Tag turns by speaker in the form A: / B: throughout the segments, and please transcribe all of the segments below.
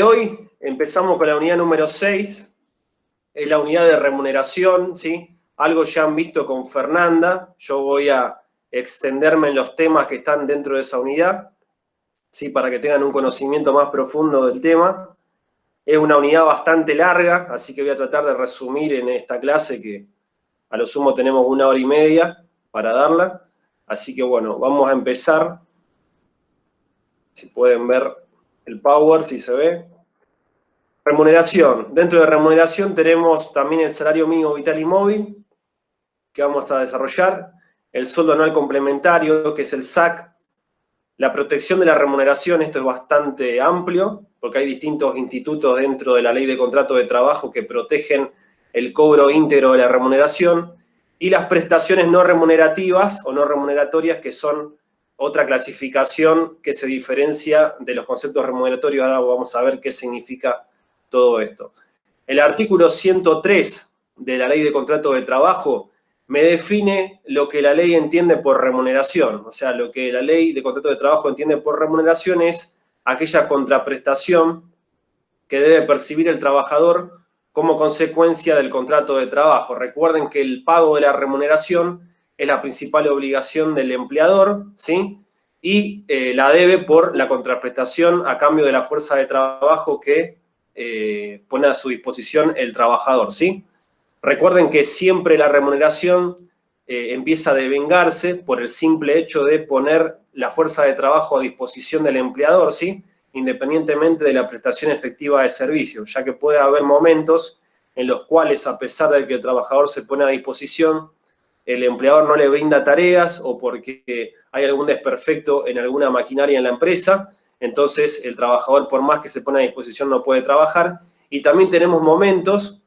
A: Hoy empezamos con la unidad número 6, es la unidad de remuneración, ¿sí? Algo ya han visto con Fernanda, yo voy a extenderme en los temas que están dentro de esa unidad, ¿sí? Para que tengan un conocimiento más profundo del tema. Es una unidad bastante larga, así que voy a tratar de resumir en esta clase, que a lo sumo tenemos 1 hora y media para darla. Así que bueno, vamos a empezar. Si pueden ver el Power, si se ve. Remuneración. Dentro de remuneración tenemos también el salario mínimo vital y móvil, que vamos a desarrollar, el sueldo anual complementario, que es el SAC, la protección de la remuneración. Esto es bastante amplio, porque hay distintos institutos dentro de la ley de contrato de trabajo que protegen el cobro íntegro de la remuneración, y las prestaciones no remunerativas o no remuneratorias, que son otra clasificación que se diferencia de los conceptos remuneratorios. Ahora vamos a ver qué significa todo esto. El artículo 103 de la Ley de Contrato de Trabajo me define lo que la ley entiende por remuneración. O sea, lo que la Ley de Contrato de Trabajo entiende por remuneración es aquella contraprestación que debe percibir el trabajador como consecuencia del contrato de trabajo. Recuerden que el pago de la remuneración es la principal obligación del empleador, ¿sí? Y la debe por la contraprestación a cambio de la fuerza de trabajo que pone a su disposición el trabajador, ¿sí? Recuerden que siempre la remuneración empieza a devengarse por el simple hecho de poner la fuerza de trabajo a disposición del empleador, ¿sí? Independientemente de la prestación efectiva de servicio, ya que puede haber momentos en los cuales, a pesar de que el trabajador se pone a disposición, el empleador no le brinda tareas o porque hay algún desperfecto en alguna maquinaria en la empresa. Entonces el trabajador, por más que se pone a disposición, no puede trabajar. Y también tenemos momentos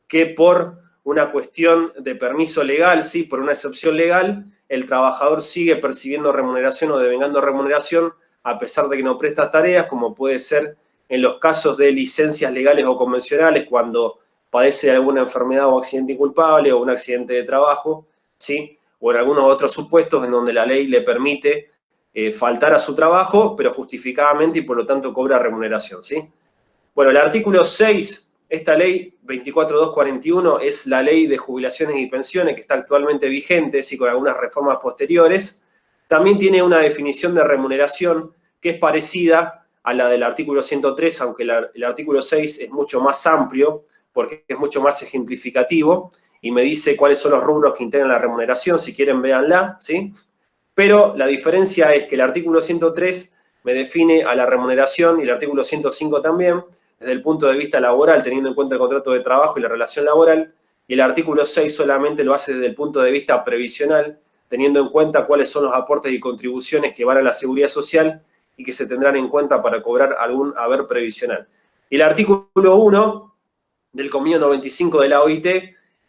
A: que por una cuestión de permiso legal, ¿sí? Por una excepción legal, el trabajador sigue percibiendo remuneración o devengando remuneración a pesar de que no presta tareas, como puede ser en los casos de licencias legales o convencionales, cuando padece de alguna enfermedad o accidente inculpable o un accidente de trabajo, ¿sí? O en algunos otros supuestos en donde la ley le permite faltar a su trabajo, pero justificadamente, y por lo tanto cobra remuneración, ¿sí? Bueno, el artículo 6, esta ley 24241, es la ley de jubilaciones y pensiones que está actualmente vigente, ¿sí? Con algunas reformas posteriores. También tiene una definición de remuneración que es parecida a la del artículo 103, aunque el artículo 6 es mucho más amplio, porque es mucho más ejemplificativo, y me dice cuáles son los rubros que integran la remuneración. Si quieren, véanla, ¿sí? Pero la diferencia es que el artículo 103 me define a la remuneración, y el artículo 105 también, desde el punto de vista laboral, teniendo en cuenta el contrato de trabajo y la relación laboral, y el artículo 6 solamente lo hace desde el punto de vista previsional, teniendo en cuenta cuáles son los aportes y contribuciones que van a la seguridad social y que se tendrán en cuenta para cobrar algún haber previsional. Y el artículo 1 del convenio 95 de la OIT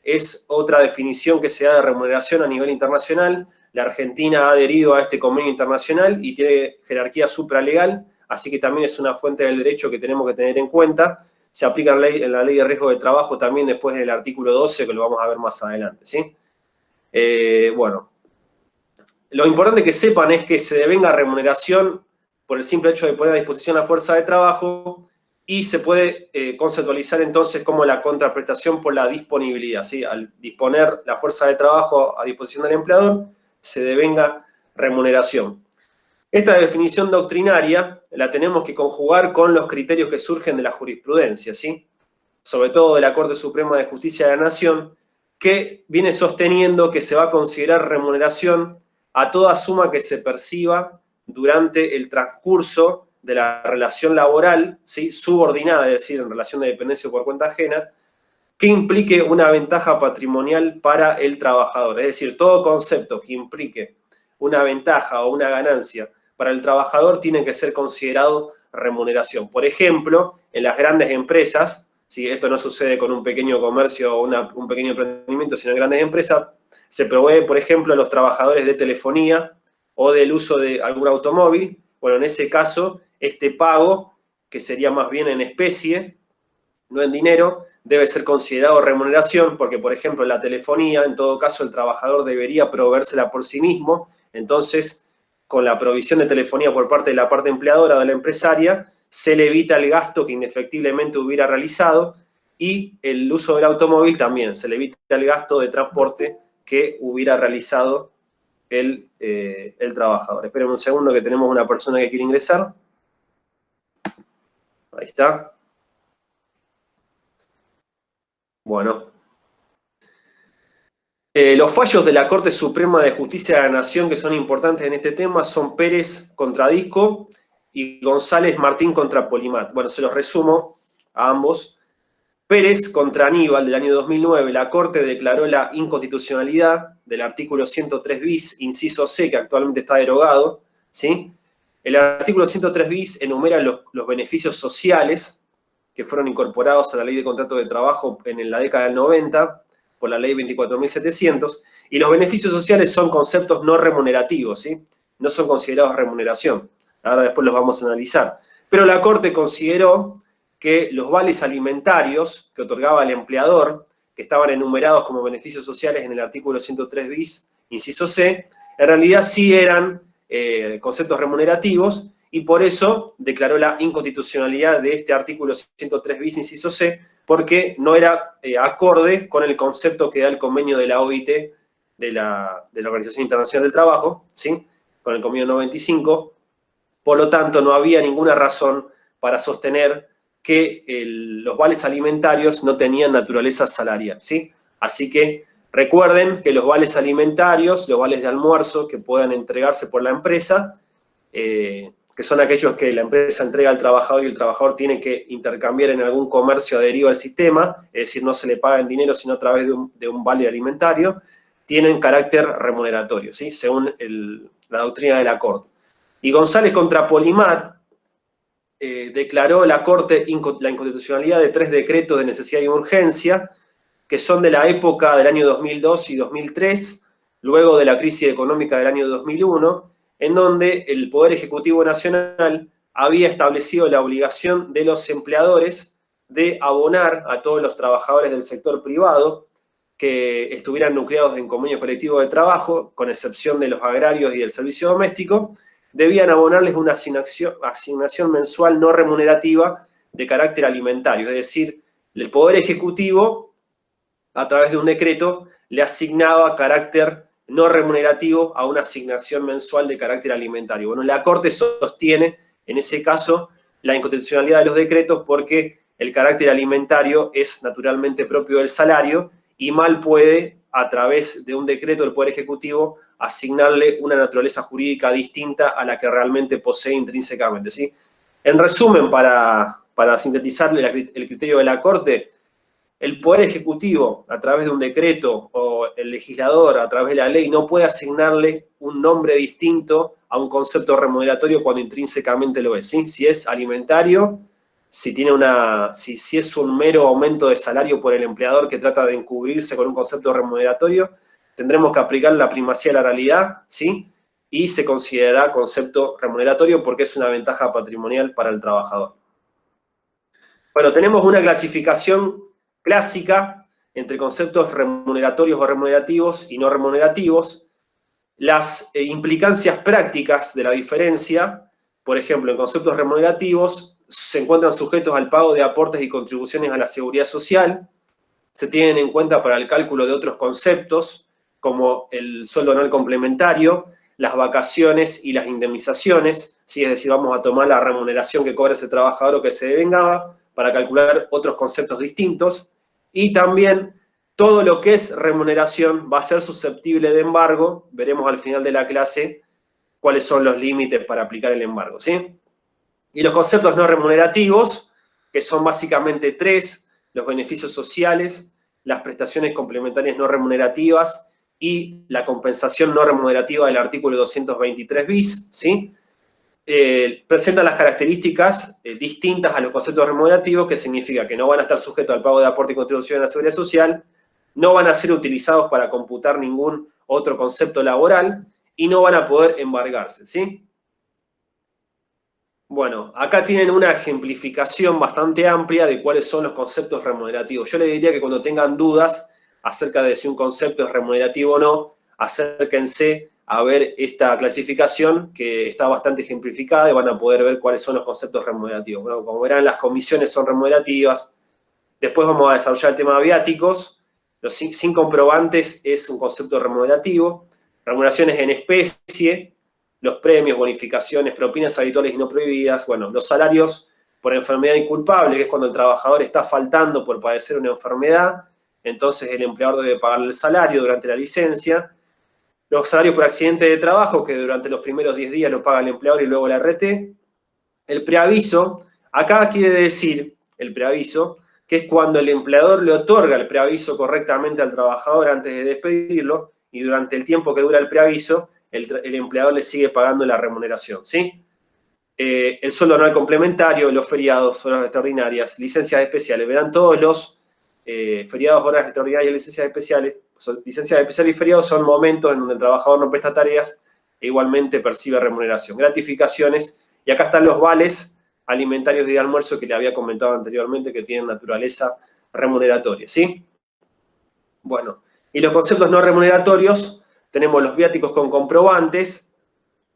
A: es otra definición que se da de remuneración a nivel internacional. La Argentina ha adherido a este convenio internacional y tiene jerarquía supralegal, así que también es una fuente del derecho que tenemos que tener en cuenta. Se aplica en la ley de riesgo de trabajo también después del artículo 12, que lo vamos a ver más adelante, ¿sí? Bueno, lo importante que sepan es que se devenga remuneración por el simple hecho de poner a disposición la fuerza de trabajo, y se puede conceptualizar entonces como la contraprestación por la disponibilidad, ¿sí? Al disponer la fuerza de trabajo a disposición del empleador, se devenga remuneración. Esta definición doctrinaria la tenemos que conjugar con los criterios que surgen de la jurisprudencia, ¿sí? Sobre todo de la Corte Suprema de Justicia de la Nación, que viene sosteniendo que se va a considerar remuneración a toda suma que se perciba durante el transcurso de la relación laboral, ¿sí? Subordinada, es decir, en relación de dependencia o por cuenta ajena, que implique una ventaja patrimonial para el trabajador. Es decir, todo concepto que implique una ventaja o una ganancia para el trabajador tiene que ser considerado remuneración. Por ejemplo, en las grandes empresas, ¿sí? Esto no sucede con un pequeño comercio o un pequeño emprendimiento, sino en grandes empresas, se provee, por ejemplo, a los trabajadores de telefonía o del uso de algún automóvil. Bueno, en ese caso, este pago, que sería más bien en especie, no en dinero, debe ser considerado remuneración, porque, por ejemplo, en la telefonía, en todo caso, el trabajador debería proveérsela por sí mismo. Entonces, con la provisión de telefonía por parte de la parte empleadora o de la empresaria, se le evita el gasto que indefectiblemente hubiera realizado, y el uso del automóvil también, se le evita el gasto de transporte que hubiera realizado el trabajador. Espérenme un segundo que tenemos una persona que quiere ingresar. Ahí está. Bueno. Los fallos de la Corte Suprema de Justicia de la Nación que son importantes en este tema son Pérez contra Disco y González Martín contra Polimat. Bueno, se los resumo a ambos. Pérez contra Aníbal del año 2009, la Corte declaró la inconstitucionalidad del artículo 103 bis, inciso C, que actualmente está derogado, ¿sí? El artículo 103 bis enumera los beneficios sociales que fueron incorporados a la Ley de Contrato de Trabajo en la década del 90, por la Ley 24.700, y los beneficios sociales son conceptos no remunerativos, ¿sí? No son considerados remuneración. Ahora después los vamos a analizar. Pero la Corte consideró que los vales alimentarios que otorgaba el empleador, que estaban enumerados como beneficios sociales en el artículo 103 bis, inciso C, en realidad sí eran conceptos remunerativos, y por eso declaró la inconstitucionalidad de este artículo 103 bis, inciso C, porque no era acorde con el concepto que da el convenio de la OIT, de la Organización Internacional del Trabajo, ¿sí? Con el convenio 95. Por lo tanto, no había ninguna razón para sostener que los vales alimentarios no tenían naturaleza salarial, ¿sí? Así que recuerden que los vales alimentarios, los vales de almuerzo que puedan entregarse por la empresa, que son aquellos que la empresa entrega al trabajador y el trabajador tiene que intercambiar en algún comercio adherido al sistema, es decir, no se le paga en dinero, sino a través de un vale alimentario, tienen carácter remuneratorio, ¿sí? Según la doctrina de la Corte. Y González contra Polimat declaró la Corte la inconstitucionalidad de 3 decretos de necesidad y urgencia, que son de la época del año 2002 y 2003, luego de la crisis económica del año 2001, en donde el Poder Ejecutivo Nacional había establecido la obligación de los empleadores de abonar a todos los trabajadores del sector privado que estuvieran nucleados en convenio colectivo de trabajo, con excepción de los agrarios y del servicio doméstico, debían abonarles una asignación mensual no remunerativa de carácter alimentario. Es decir, el Poder Ejecutivo, a través de un decreto, le asignaba carácter no remunerativo a una asignación mensual de carácter alimentario. Bueno, la Corte sostiene, en ese caso, la inconstitucionalidad de los decretos porque el carácter alimentario es naturalmente propio del salario y mal puede, a través de un decreto del Poder Ejecutivo, asignarle una naturaleza jurídica distinta a la que realmente posee intrínsecamente, ¿sí? En resumen, para sintetizarle el criterio de la Corte, el Poder Ejecutivo, a través de un decreto, o el legislador, a través de la ley, no puede asignarle un nombre distinto a un concepto remuneratorio cuando intrínsecamente lo es, ¿sí? Si es alimentario, si es un mero aumento de salario por el empleador que trata de encubrirse con un concepto remuneratorio, tendremos que aplicar la primacía de la realidad, ¿sí? Y se considerará concepto remuneratorio porque es una ventaja patrimonial para el trabajador. Bueno, tenemos una clasificación clásica entre conceptos remuneratorios o remunerativos y no remunerativos. Las implicancias prácticas de la diferencia, por ejemplo, en conceptos remunerativos, se encuentran sujetos al pago de aportes y contribuciones a la seguridad social, se tienen en cuenta para el cálculo de otros conceptos, como el sueldo anual complementario, las vacaciones y las indemnizaciones, ¿sí? Es decir, vamos a tomar la remuneración que cobra ese trabajador o que se devengaba para calcular otros conceptos distintos, y también todo lo que es remuneración va a ser susceptible de embargo. Veremos al final de la clase cuáles son los límites para aplicar el embargo, ¿sí? Y los conceptos no remunerativos, que son básicamente 3, los beneficios sociales, las prestaciones complementarias no remunerativas y la compensación no remunerativa del artículo 223 bis, ¿sí? Presentan las características distintas a los conceptos remunerativos, que significa que no van a estar sujetos al pago de aporte y contribución a la seguridad social, no van a ser utilizados para computar ningún otro concepto laboral y no van a poder embargarse, ¿sí? Bueno, acá tienen una ejemplificación bastante amplia de cuáles son los conceptos remunerativos. Yo les diría que cuando tengan dudas acerca de si un concepto es remunerativo o no, acérquense a ver esta clasificación que está bastante ejemplificada y van a poder ver cuáles son los conceptos remunerativos. Bueno, como verán, las comisiones son remunerativas. Después vamos a desarrollar el tema de viáticos. Los sin comprobantes es un concepto remunerativo. Remuneraciones en especie, los premios, bonificaciones, propinas habituales y no prohibidas. Bueno, los salarios por enfermedad inculpable, que es cuando el trabajador está faltando por padecer una enfermedad, entonces el empleador debe pagarle el salario durante la licencia. Los salarios por accidente de trabajo, que durante los primeros 10 días lo paga el empleador y luego la RT. El preaviso, acá quiere decir el preaviso, que es cuando el empleador le otorga el preaviso correctamente al trabajador antes de despedirlo, y durante el tiempo que dura el preaviso, el empleador le sigue pagando la remuneración, ¿sí? El sueldo anual complementario, los feriados, horas extraordinarias, licencias especiales. Verán todos los feriados, horas extraordinarias y licencias especiales. Licencias especiales y feriados son momentos en donde el trabajador no presta tareas e igualmente percibe remuneración. Gratificaciones, y acá están los vales alimentarios y de almuerzo que le había comentado anteriormente que tienen naturaleza remuneratoria, ¿sí? Bueno, y los conceptos no remuneratorios, tenemos los viáticos con comprobantes,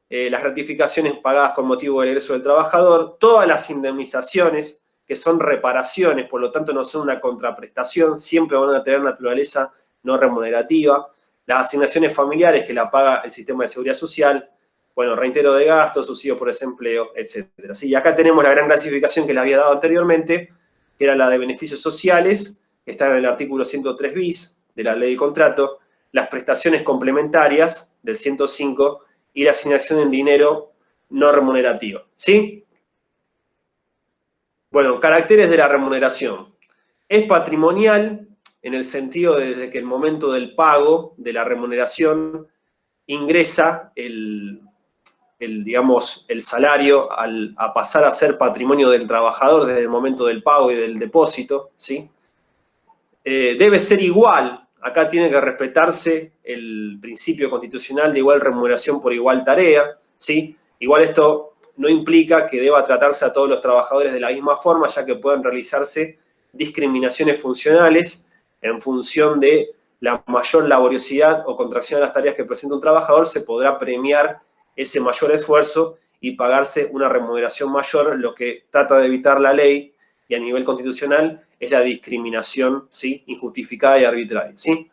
A: las gratificaciones pagadas con motivo del egreso del trabajador, todas las indemnizaciones, que son reparaciones, por lo tanto no son una contraprestación, siempre van a tener naturaleza no remunerativa, las asignaciones familiares que la paga el sistema de seguridad social, bueno, reintegro de gastos, subsidio por desempleo, etc. ¿Sí? Y acá tenemos la gran clasificación que les había dado anteriormente, que era la de beneficios sociales, que está en el artículo 103 bis de la ley de contrato, las prestaciones complementarias del 105 y la asignación en dinero no remunerativa, ¿sí? Bueno, caracteres de la remuneración. Es patrimonial en el sentido de desde que el momento del pago de la remuneración ingresa digamos, el salario a pasar a ser patrimonio del trabajador desde el momento del pago y del depósito, ¿sí? Debe ser igual, acá tiene que respetarse el principio constitucional de igual remuneración por igual tarea, ¿sí? Igual esto no implica que deba tratarse a todos los trabajadores de la misma forma, ya que pueden realizarse discriminaciones funcionales en función de la mayor laboriosidad o contracción de las tareas que presenta un trabajador, se podrá premiar ese mayor esfuerzo y pagarse una remuneración mayor, lo que trata de evitar la ley y a nivel constitucional es la discriminación, ¿sí? Injustificada y arbitraria, ¿sí?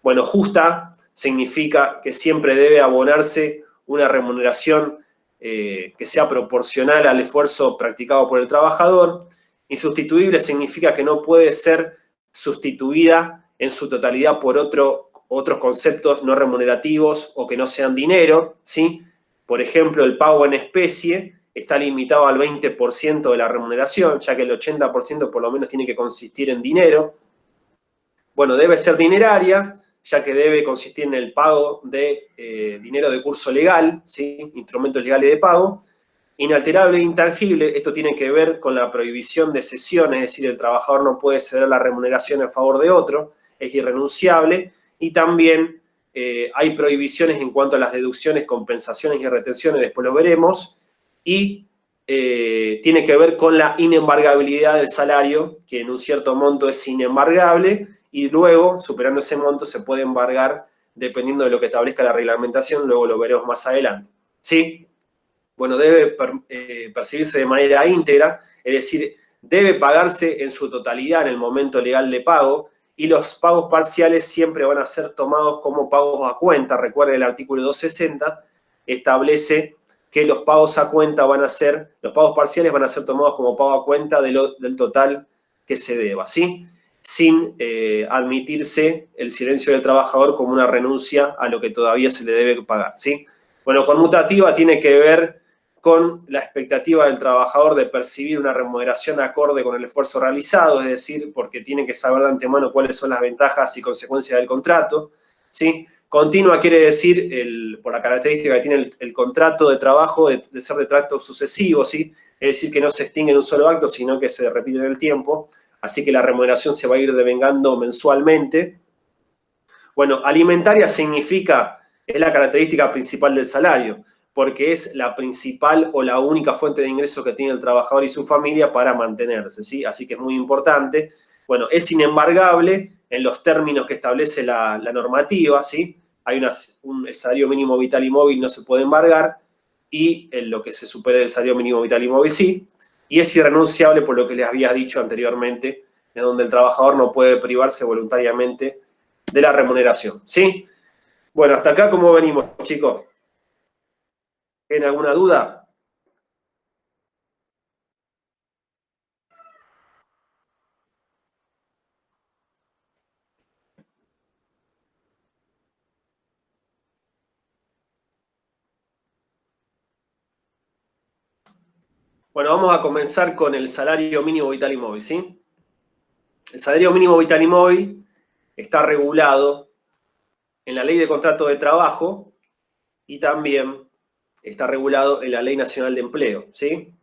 A: Bueno, justa significa que siempre debe abonarse una remuneración que sea proporcional al esfuerzo practicado por el trabajador. Insustituible significa que no puede ser sustituida en su totalidad por otros conceptos no remunerativos o que no sean dinero, ¿sí? Por ejemplo, el pago en especie está limitado al 20% de la remuneración, ya que el 80% por lo menos tiene que consistir en dinero. Bueno, debe ser dineraria, ya que debe consistir en el pago de dinero de curso legal, ¿sí? Instrumentos legales de pago. Inalterable e intangible, esto tiene que ver con la prohibición de cesión, es decir, el trabajador no puede ceder la remuneración en favor de otro, es irrenunciable, y también hay prohibiciones en cuanto a las deducciones, compensaciones y retenciones, después lo veremos, y tiene que ver con la inembargabilidad del salario, que en un cierto monto es inembargable, y luego, superando ese monto, se puede embargar dependiendo de lo que establezca la reglamentación, luego lo veremos más adelante, ¿sí? Bueno, debe percibirse de manera íntegra, es decir, debe pagarse en su totalidad en el momento legal de pago, y los pagos parciales siempre van a ser tomados como pagos a cuenta. Recuerde, el artículo 260 establece que los pagos a cuenta los pagos parciales van a ser tomados como pago a cuenta del total que se deba, ¿sí? Sin admitirse el silencio del trabajador como una renuncia a lo que todavía se le debe pagar, ¿sí? Bueno, conmutativa tiene que ver con la expectativa del trabajador de percibir una remuneración acorde con el esfuerzo realizado, es decir, porque tiene que saber de antemano cuáles son las ventajas y consecuencias del contrato, ¿sí? Continua quiere decir, por la característica que tiene el contrato de trabajo, de ser de trato sucesivo, ¿sí? Es decir, que no se extingue en un solo acto, sino que se repite en el tiempo, así que la remuneración se va a ir devengando mensualmente. Bueno, alimentaria significa, es la característica principal del salario, porque es la principal o la única fuente de ingresos que tiene el trabajador y su familia para mantenerse, ¿sí? Así que es muy importante. Bueno, es inembargable en los términos que establece la normativa, ¿sí? hay el salario mínimo vital y móvil no se puede embargar, y en lo que se supere del salario mínimo vital y móvil sí, y es irrenunciable por lo que les había dicho anteriormente, en donde el trabajador no puede privarse voluntariamente de la remuneración, ¿sí? Bueno, hasta acá, ¿cómo venimos, chicos? ¿Tienen alguna duda? Bueno, vamos a comenzar con el salario mínimo vital y móvil, ¿sí? El salario mínimo vital y móvil está regulado en la Ley de Contrato de Trabajo y también está regulado en la Ley Nacional de Empleo, ¿sí?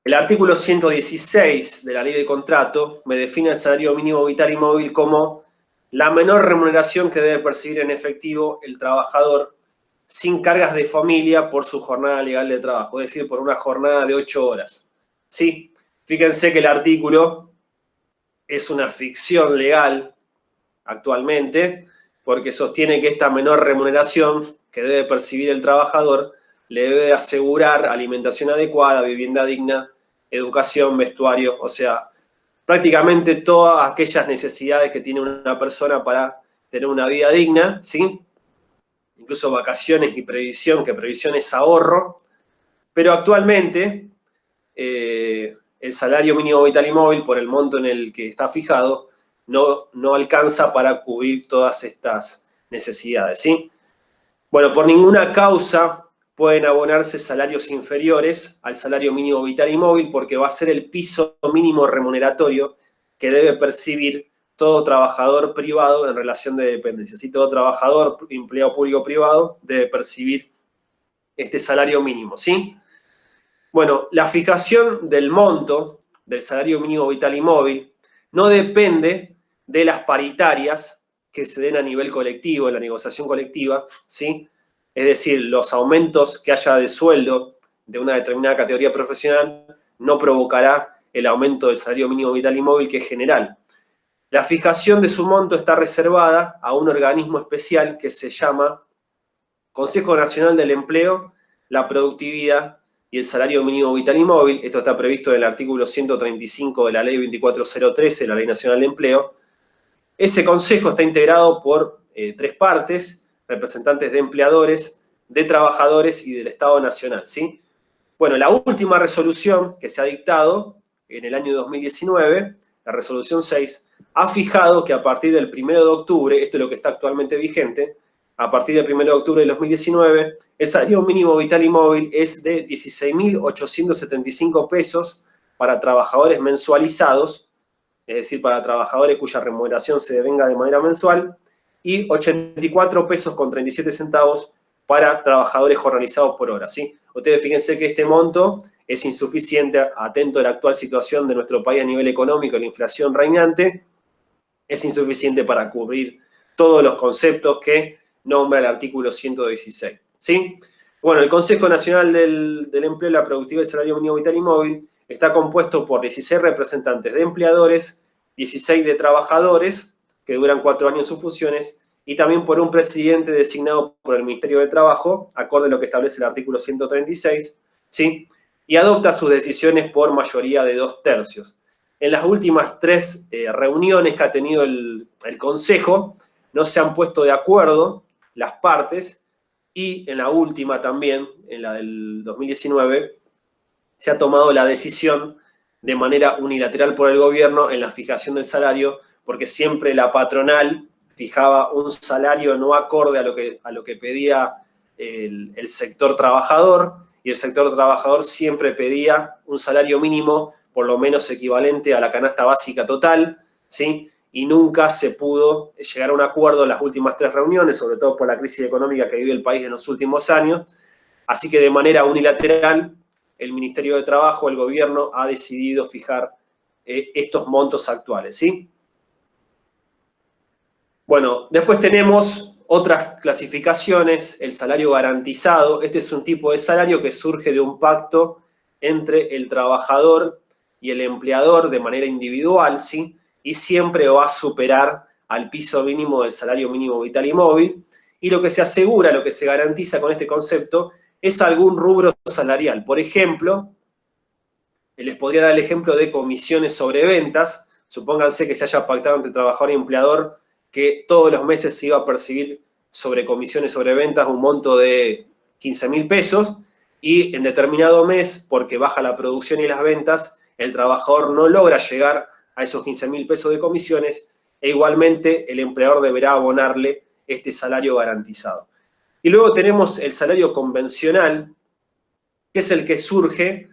A: El artículo 116 de la Ley de Contrato me define el salario mínimo vital y móvil como la menor remuneración que debe percibir en efectivo el trabajador sin cargas de familia por su jornada legal de trabajo, es decir, por una jornada de 8 horas. Sí, fíjense que el artículo es una ficción legal actualmente, porque sostiene que esta menor remuneración que debe percibir el trabajador le debe asegurar alimentación adecuada, vivienda digna, educación, vestuario, o sea, prácticamente todas aquellas necesidades que tiene una persona para tener una vida digna, ¿sí? Incluso vacaciones y previsión, que previsión es ahorro, pero actualmente el salario mínimo vital y móvil, por el monto en el que está fijado, no alcanza para cubrir todas estas necesidades, ¿sí? Bueno, por ninguna causa pueden abonarse salarios inferiores al salario mínimo vital y móvil, porque va a ser el piso mínimo remuneratorio que debe percibir todo trabajador privado en relación de dependencia. ¿Sí? Todo trabajador, empleado público privado, debe percibir este salario mínimo, ¿sí? Bueno, la fijación del monto del salario mínimo vital y móvil no depende de las paritarias que se den a nivel colectivo, en la negociación colectiva, ¿sí? Es decir, los aumentos que haya de sueldo de una determinada categoría profesional no provocará el aumento del salario mínimo vital y móvil, que es general. La fijación de su monto está reservada a un organismo especial que se llama Consejo Nacional del Empleo, la Productividad y el Salario Mínimo Vital y Móvil. Esto está previsto en el artículo 135 de la Ley 24013, la Ley Nacional de Empleo. Ese consejo está integrado por 3 partes, representantes de empleadores, de trabajadores y del Estado Nacional, ¿sí? Bueno, la última resolución que se ha dictado en el año 2019, la resolución 6, ha fijado que a partir del 1 de octubre, esto es lo que está actualmente vigente, a partir del 1 de octubre de 2019, el salario mínimo vital y móvil es de 16.875 pesos para trabajadores mensualizados, es decir, para trabajadores cuya remuneración se devenga de manera mensual, y 84 pesos con 37 centavos para trabajadores jornalizados por hora, ¿sí? Ustedes fíjense que este monto es insuficiente, atento a la actual situación de nuestro país a nivel económico, la inflación reinante, es insuficiente para cubrir todos los conceptos que nombra el artículo 116, ¿sí? Bueno, el Consejo Nacional del Empleo, la Productividad y el Salario Mínimo Vital y Móvil está compuesto por 16 representantes de empleadores, 16 de trabajadores, que duran 4 años en sus funciones, y también por un presidente designado por el Ministerio de Trabajo, acorde a lo que establece el artículo 136, ¿sí? Y adopta sus decisiones por mayoría de 2/3. En las últimas 3 reuniones que ha tenido el Consejo, no se han puesto de acuerdo las partes, y en la última también, en la del 2019, se ha tomado la decisión de manera unilateral por el gobierno en la fijación del salario, porque siempre la patronal fijaba un salario no acorde a lo que pedía el sector trabajador, y el sector trabajador siempre pedía un salario mínimo por lo menos equivalente a la canasta básica total, ¿sí? Y nunca se pudo llegar a un acuerdo en las últimas 3 reuniones, sobre todo por la crisis económica que vive el país en los últimos años. Así que de manera unilateral, el Ministerio de Trabajo, el gobierno, ha decidido fijar estos montos actuales, ¿sí? Bueno, después tenemos otras clasificaciones, el salario garantizado. Este es un tipo de salario que surge de un pacto entre el trabajador y el empleador de manera individual, ¿sí? Y siempre va a superar al piso mínimo del salario mínimo vital y móvil, y lo que se asegura, lo que se garantiza con este concepto, es algún rubro salarial. Por ejemplo, les podría dar el ejemplo de comisiones sobre ventas. Supónganse que se haya pactado entre trabajador y empleador que todos los meses se iba a percibir sobre comisiones sobre ventas un monto de 15.000 pesos, y en determinado mes, porque baja la producción y las ventas, el trabajador no logra llegar a esos 15.000 pesos de comisiones, e igualmente el empleador deberá abonarle este salario garantizado. Y luego tenemos el salario convencional, que es el que surge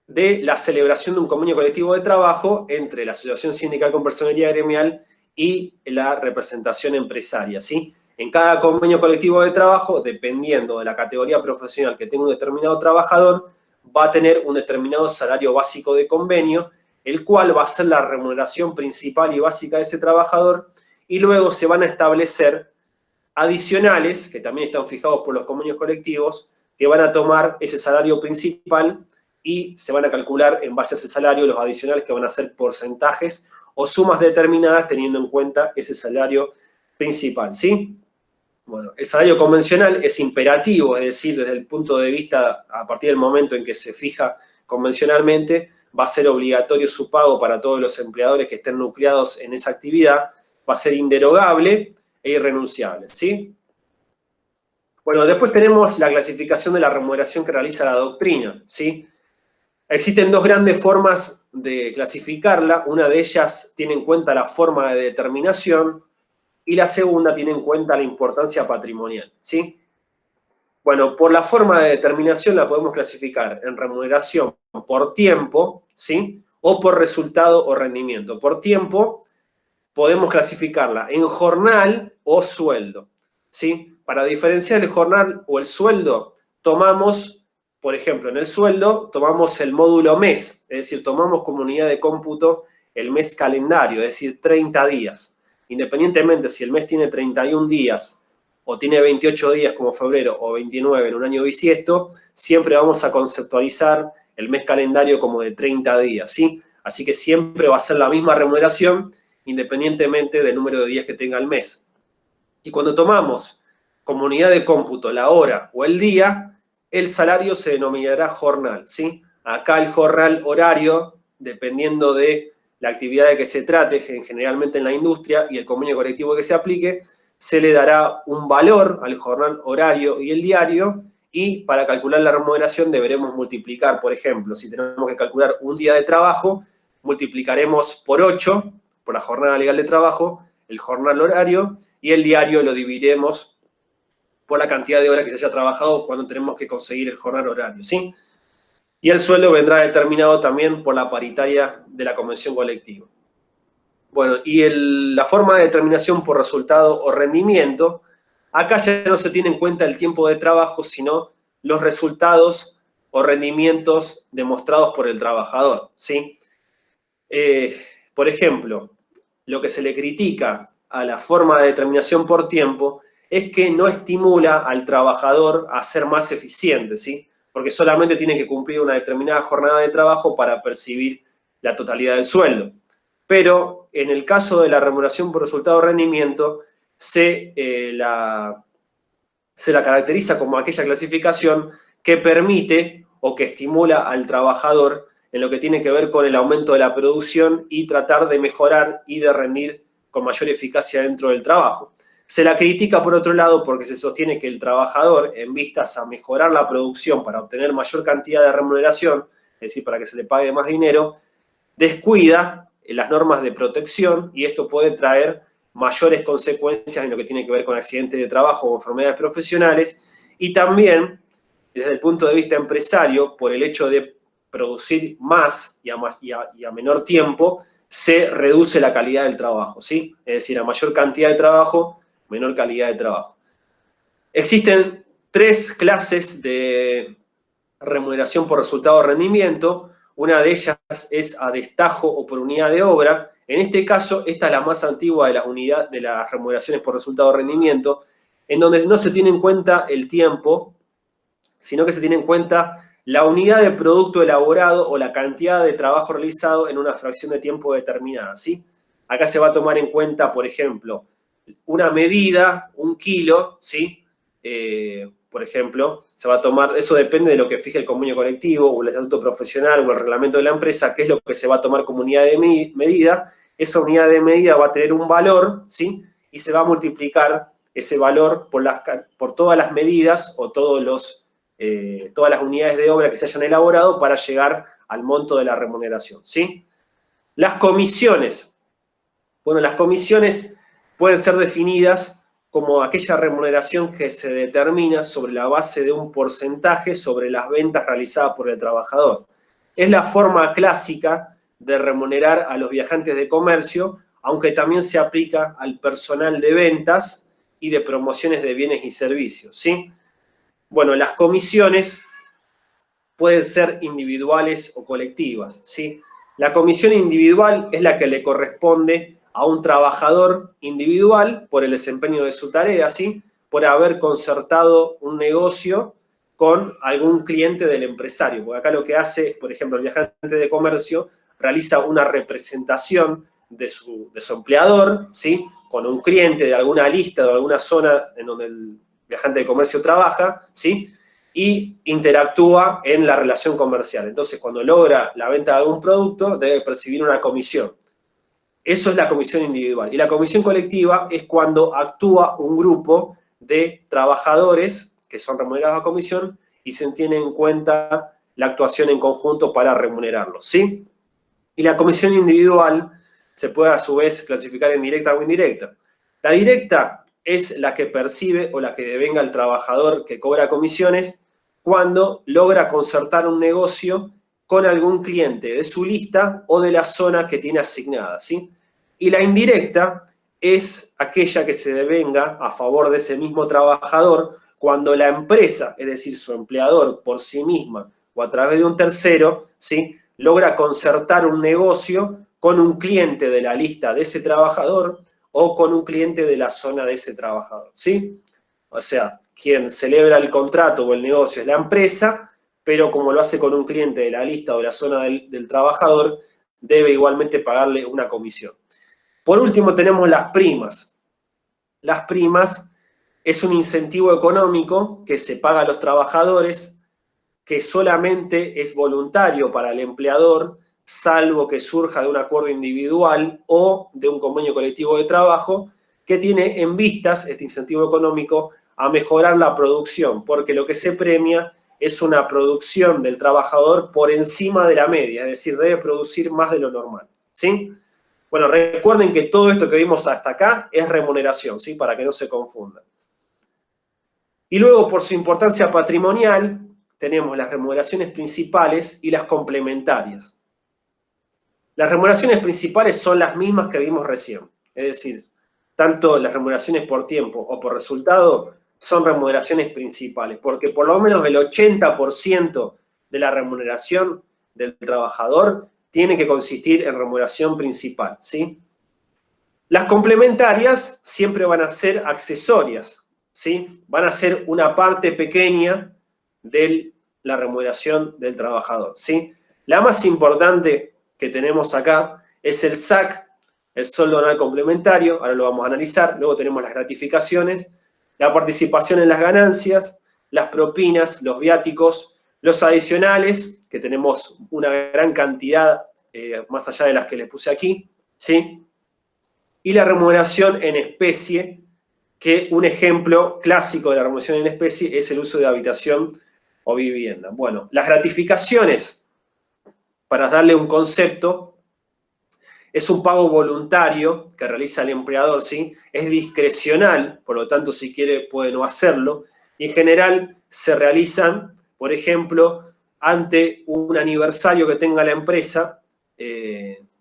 A: de la celebración de un convenio colectivo de trabajo entre la Asociación Sindical con Personería Gremial y la representación empresaria, ¿sí? En cada convenio colectivo de trabajo, dependiendo de la categoría profesional que tenga un determinado trabajador, va a tener un determinado salario básico de convenio, el cual va a ser la remuneración principal y básica de ese trabajador, y luego se van a establecer adicionales, que también están fijados por los convenios colectivos, que van a tomar ese salario principal y se van a calcular en base a ese salario los adicionales, que van a ser porcentajes o sumas determinadas teniendo en cuenta ese salario principal, ¿sí? Bueno, el salario convencional es imperativo, es decir, desde el punto de vista, a partir del momento en que se fija convencionalmente, va a ser obligatorio su pago para todos los empleadores que estén nucleados en esa actividad, va a ser inderogable e irrenunciable, ¿sí? Bueno, después tenemos la clasificación de la remuneración que realiza la doctrina, ¿sí? Existen dos grandes formas de clasificarla. Una de ellas tiene en cuenta la forma de determinación y la segunda tiene en cuenta la importancia patrimonial, ¿sí? Bueno, por la forma de determinación la podemos clasificar en remuneración por tiempo, ¿sí? O por resultado o rendimiento. Por tiempo podemos clasificarla en jornal o sueldo, ¿sí? Para diferenciar el jornal o el sueldo, tomamos, por ejemplo, en el sueldo, tomamos el módulo mes, es decir, tomamos como unidad de cómputo el mes calendario, es decir, 30 días. Independientemente si el mes tiene 31 días o tiene 28 días como febrero o 29 en un año bisiesto, siempre vamos a conceptualizar el mes calendario como de 30 días, ¿sí? Así que siempre va a ser la misma remuneración independientemente del número de días que tenga el mes. Y cuando tomamos como unidad de cómputo la hora o el día, el salario se denominará jornal, ¿sí? Acá el jornal horario, dependiendo de la actividad de que se trate, generalmente en la industria, y el convenio colectivo que se aplique, se le dará un valor al jornal horario y el diario, y para calcular la remuneración deberemos multiplicar, por ejemplo, si tenemos que calcular un día de trabajo, multiplicaremos por 8, por la jornada legal de trabajo, el jornal horario, y el diario lo dividiremos por la cantidad de horas que se haya trabajado cuando tenemos que conseguir el jornal horario, ¿sí? Y el sueldo vendrá determinado también por la paritaria de la convención colectiva. Bueno, y la forma de determinación por resultado o rendimiento, acá ya no se tiene en cuenta el tiempo de trabajo, sino los resultados o rendimientos demostrados por el trabajador, ¿sí? Por ejemplo, lo que se le critica a la forma de determinación por tiempo es que no estimula al trabajador a ser más eficiente, ¿sí? Porque solamente tiene que cumplir una determinada jornada de trabajo para percibir la totalidad del sueldo. Pero en el caso de la remuneración por resultado o rendimiento, se la caracteriza como aquella clasificación que permite o que estimula al trabajador en lo que tiene que ver con el aumento de la producción y tratar de mejorar y de rendir con mayor eficacia dentro del trabajo. Se la critica, por otro lado, porque se sostiene que el trabajador, en vistas a mejorar la producción para obtener mayor cantidad de remuneración, es decir, para que se le pague más dinero, descuida las normas de protección, y esto puede traer mayores consecuencias en lo que tiene que ver con accidentes de trabajo o enfermedades profesionales, y también, desde el punto de vista empresario, por el hecho de producir más y a menor tiempo, se reduce la calidad del trabajo, ¿sí? Es decir, a mayor cantidad de trabajo, menor calidad de trabajo. Existen tres clases de remuneración por resultado o rendimiento. Una de ellas es a destajo o por unidad de obra. En este caso, esta es la más antigua de las remuneraciones por resultado o rendimiento, en donde no se tiene en cuenta el tiempo, sino que se tiene en cuenta la unidad de producto elaborado o la cantidad de trabajo realizado en una fracción de tiempo determinada, ¿sí? acá se va a tomar en cuenta, por ejemplo, una medida, 1 kilo, ¿sí? Por ejemplo, se va a tomar, eso depende de lo que fije el convenio colectivo o el estatuto profesional o el reglamento de la empresa, qué es lo que se va a tomar como unidad de medida. Esa unidad de medida va a tener un valor, ¿sí? Y se va a multiplicar ese valor por todas las medidas o todas las unidades de obra que se hayan elaborado para llegar al monto de la remuneración, ¿sí? Las comisiones. Bueno, las comisiones pueden ser definidas como aquella remuneración que se determina sobre la base de un porcentaje sobre las ventas realizadas por el trabajador. Es la forma clásica de remunerar a los viajantes de comercio, aunque también se aplica al personal de ventas y de promociones de bienes y servicios, ¿sí? Bueno, las comisiones pueden ser individuales o colectivas, ¿sí? La comisión individual es la que le corresponde a un trabajador individual por el desempeño de su tarea, ¿sí? Por haber concertado un negocio con algún cliente del empresario. Porque acá lo que hace, por ejemplo, el viajante de comercio realiza una representación de su empleador, ¿sí? Con un cliente de alguna lista, de alguna zona en donde el viajante de comercio trabaja, ¿sí? Y interactúa en la relación comercial. Entonces, cuando logra la venta de algún producto, debe percibir una comisión. Eso es la comisión individual. Y la comisión colectiva es cuando actúa un grupo de trabajadores que son remunerados a comisión y se tiene en cuenta la actuación en conjunto para remunerarlos, ¿sí? Y la comisión individual se puede a su vez clasificar en directa o indirecta. La directa es la que percibe o la que devenga el trabajador que cobra comisiones cuando logra concertar un negocio con algún cliente de su lista o de la zona que tiene asignada, ¿sí? Y la indirecta es aquella que se devenga a favor de ese mismo trabajador cuando la empresa, es decir, su empleador por sí misma o a través de un tercero, ¿sí? Logra concertar un negocio con un cliente de la lista de ese trabajador o con un cliente de la zona de ese trabajador, ¿sí? O sea, quien celebra el contrato o el negocio es la empresa, pero como lo hace con un cliente de la lista o de la zona del trabajador, debe igualmente pagarle una comisión. Por último, tenemos las primas. Las primas es un incentivo económico que se paga a los trabajadores, que solamente es voluntario para el empleador, salvo que surja de un acuerdo individual o de un convenio colectivo de trabajo, que tiene en vistas este incentivo económico a mejorar la producción, porque lo que se premia es una producción del trabajador por encima de la media, es decir, debe producir más de lo normal, ¿sí? Bueno, recuerden que todo esto que vimos hasta acá es remuneración, ¿sí? Para que no se confunda. Y luego, por su importancia patrimonial, tenemos las remuneraciones principales y las complementarias. Las remuneraciones principales son las mismas que vimos recién, es decir, tanto las remuneraciones por tiempo o por resultado son remuneraciones principales, porque por lo menos el 80% de la remuneración del trabajador tiene que consistir en remuneración principal, ¿sí? Las complementarias siempre van a ser accesorias, ¿sí? Van a ser una parte pequeña de la remuneración del trabajador, ¿sí? La más importante que tenemos acá es el SAC, el sueldo anual complementario, ahora lo vamos a analizar, luego tenemos las gratificaciones, la participación en las ganancias, las propinas, los viáticos, los adicionales, que tenemos una gran cantidad más allá de las que les puse aquí, ¿sí? Y la remuneración en especie, que un ejemplo clásico de la remuneración en especie es el uso de habitación o vivienda. Bueno, las gratificaciones, para darle un concepto, es un pago voluntario que realiza el empleador, ¿sí? Es discrecional, por lo tanto, si quiere puede no hacerlo. Y en general se realizan, por ejemplo, ante un aniversario que tenga la empresa,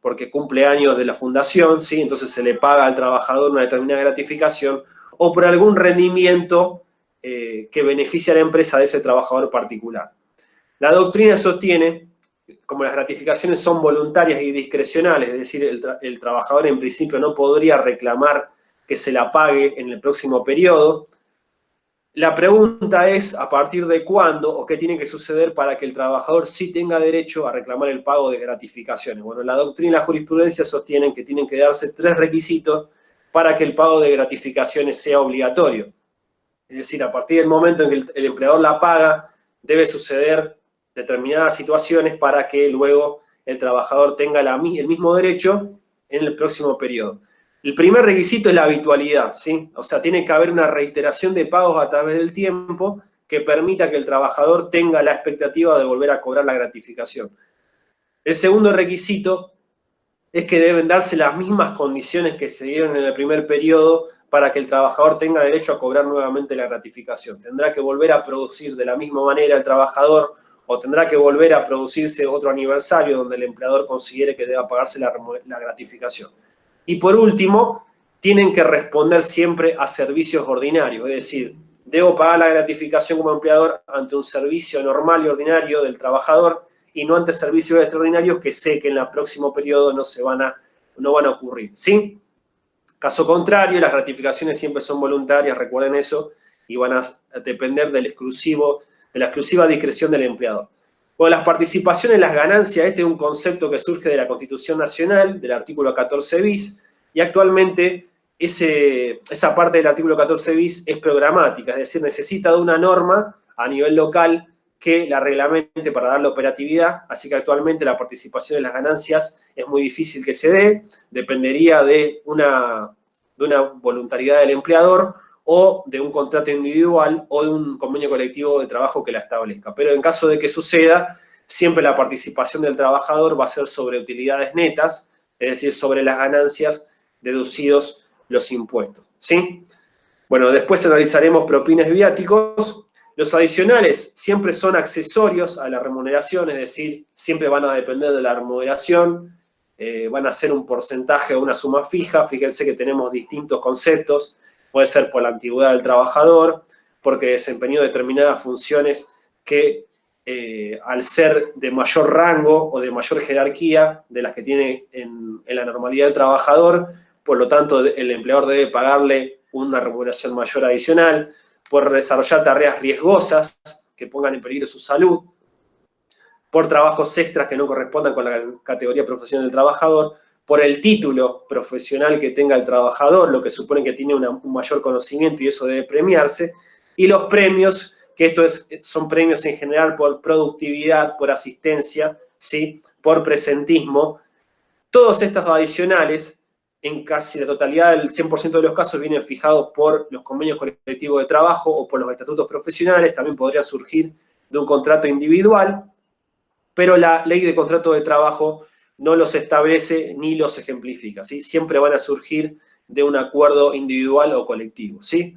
A: porque cumple años de la fundación, ¿sí? Entonces se le paga al trabajador una determinada gratificación, o por algún rendimiento que beneficia a la empresa de ese trabajador particular. La doctrina sostiene, como las gratificaciones son voluntarias y discrecionales, es decir, el trabajador en principio no podría reclamar que se la pague en el próximo periodo, La pregunta es a partir de cuándo o qué tiene que suceder para que el trabajador sí tenga derecho a reclamar el pago de gratificaciones. Bueno, la doctrina y la jurisprudencia sostienen que tienen que darse 3 requisitos para que el pago de gratificaciones sea obligatorio. Es decir, a partir del momento en que el empleador la paga, debe suceder determinadas situaciones para que luego el trabajador tenga el mismo derecho en el próximo periodo. El primer requisito es la habitualidad, ¿sí? O sea, tiene que haber una reiteración de pagos a través del tiempo que permita que el trabajador tenga la expectativa de volver a cobrar la gratificación. El segundo requisito es que deben darse las mismas condiciones que se dieron en el primer periodo para que el trabajador tenga derecho a cobrar nuevamente la gratificación. Tendrá que volver a producir de la misma manera el trabajador o tendrá que volver a producirse otro aniversario donde el empleador considere que deba pagarse la gratificación. Y por último, tienen que responder siempre a servicios ordinarios, es decir, debo pagar la gratificación como empleador ante un servicio normal y ordinario del trabajador y no ante servicios extraordinarios que sé que en el próximo periodo no van a ocurrir, ¿sí? Caso contrario, las gratificaciones siempre son voluntarias, recuerden eso, y van a depender de la exclusiva discreción del empleador. Bueno, las participaciones en las ganancias, este es un concepto que surge de la Constitución Nacional, del artículo 14 bis, y actualmente esa parte del artículo 14 bis es programática, es decir, necesita de una norma a nivel local que la reglamente para darle operatividad, así que actualmente la participación en las ganancias es muy difícil que se dé, dependería de una voluntariedad del empleador o de un contrato individual o de un convenio colectivo de trabajo que la establezca. Pero en caso de que suceda, siempre la participación del trabajador va a ser sobre utilidades netas, es decir, sobre las ganancias deducidos los impuestos, ¿sí? Bueno, después analizaremos propinas y viáticos. Los adicionales siempre son accesorios a la remuneración, es decir, siempre van a depender de la remuneración, van a ser un porcentaje o una suma fija. Fíjense que tenemos distintos conceptos, puede ser por la antigüedad del trabajador, porque desempeñó determinadas funciones que al ser de mayor rango o de mayor jerarquía de las que tiene en la normalidad del trabajador, por lo tanto el empleador debe pagarle una remuneración mayor adicional, por desarrollar tareas riesgosas que pongan en peligro su salud, por trabajos extras que no correspondan con la categoría profesional del trabajador, por el título profesional que tenga el trabajador, lo que supone que tiene un mayor conocimiento y eso debe premiarse, y los premios, que son premios en general por productividad, por asistencia, ¿sí? Por presentismo. Todos estos adicionales, en casi la totalidad del 100% de los casos, vienen fijados por los convenios colectivos de trabajo o por los estatutos profesionales, también podría surgir de un contrato individual, pero la ley de contrato de trabajo no los establece ni los ejemplifica, ¿sí? Siempre van a surgir de un acuerdo individual o colectivo, ¿sí?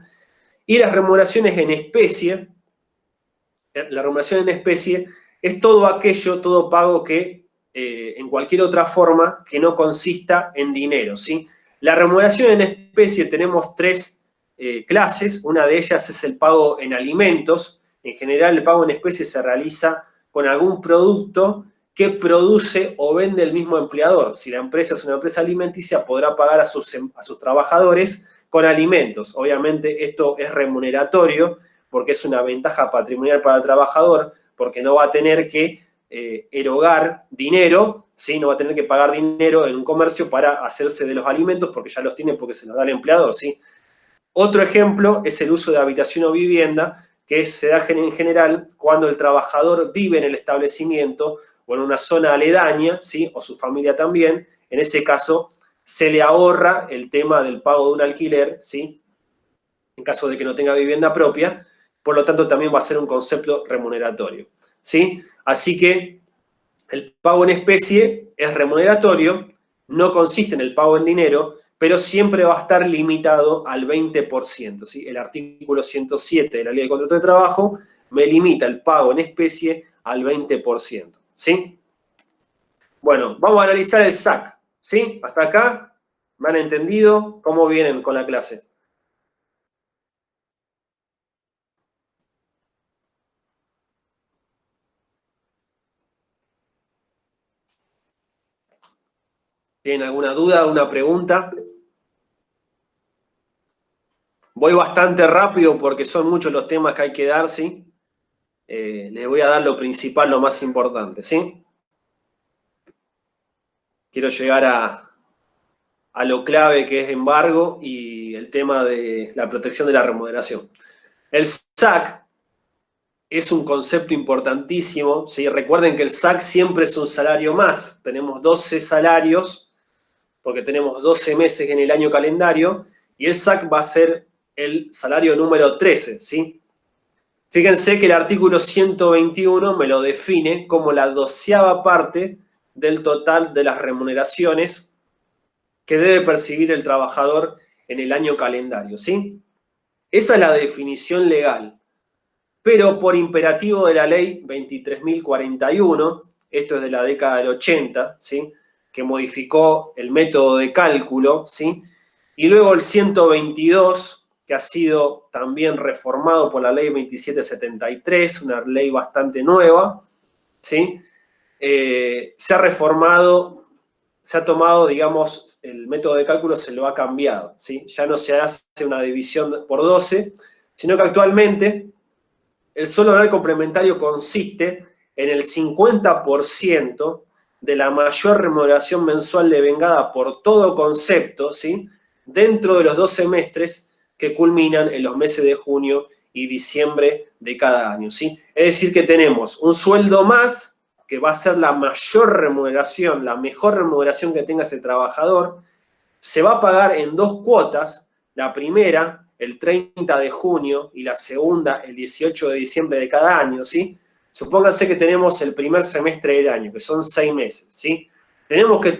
A: Y las remuneraciones en especie, la remuneración en especie es todo pago que en cualquier otra forma que no consista en dinero, ¿sí? La remuneración en especie tenemos 3 clases, una de ellas es el pago en alimentos. En general el pago en especie se realiza con algún producto que produce o vende el mismo empleador. Si la empresa es una empresa alimenticia, podrá pagar a sus trabajadores con alimentos. Obviamente esto es remuneratorio porque es una ventaja patrimonial para el trabajador, porque no va a tener que erogar dinero, ¿sí? No va a tener que pagar dinero en un comercio para hacerse de los alimentos, porque ya los tiene porque se los da el empleador, ¿sí? Otro ejemplo es el uso de habitación o vivienda, que se da en general cuando el trabajador vive en el establecimiento o en una zona aledaña, ¿sí? O su familia también. En ese caso, se le ahorra el tema del pago de un alquiler, ¿sí? En caso de que no tenga vivienda propia, por lo tanto también va a ser un concepto remuneratorio, ¿sí? Así que el pago en especie es remuneratorio, no consiste en el pago en dinero, pero siempre va a estar limitado al 20%, ¿sí? El artículo 107 de la Ley de Contrato de Trabajo me limita el pago en especie al 20%, ¿sí? Bueno, vamos a analizar el SAC, ¿sí? Hasta acá, ¿me han entendido cómo vienen con la clase? ¿Tienen alguna duda, alguna pregunta? Voy bastante rápido porque son muchos los temas que hay que dar, ¿sí? Les voy a dar lo principal, lo más importante, ¿sí? Quiero llegar a lo clave que es embargo y el tema de la protección de la remuneración. El SAC es un concepto importantísimo, ¿sí? Recuerden que el SAC siempre es un salario más. Tenemos 12 salarios, porque tenemos 12 meses en el año calendario, y el SAC va a ser el salario número 13, ¿sí? Fíjense que el artículo 121 me lo define como la 12ª parte del total de las remuneraciones que debe percibir el trabajador en el año calendario, ¿sí? Esa es la definición legal. Pero por imperativo de la ley 23.041, esto es de la década del 80, ¿sí? Que modificó el método de cálculo, ¿sí? Y luego el 122, que ha sido también reformado por la ley 2773, una ley bastante nueva, ¿sí? Se ha reformado, se ha tomado, digamos, el método de cálculo se lo ha cambiado, ¿sí? Ya no se hace una división por 12, sino que actualmente el sueldo anual complementario consiste en el 50% de la mayor remuneración mensual devengada por todo concepto, ¿sí? Dentro de los 2 semestres que culminan en los meses de junio y diciembre de cada año, ¿sí? Es decir, que tenemos un sueldo más, que va a ser la mayor remuneración, la mejor remuneración que tenga ese trabajador. Se va a pagar en 2 cuotas, la primera el 30 de junio y la segunda el 18 de diciembre de cada año, ¿sí? Supónganse que tenemos el primer semestre del año, que son 6 meses, ¿sí? Tenemos que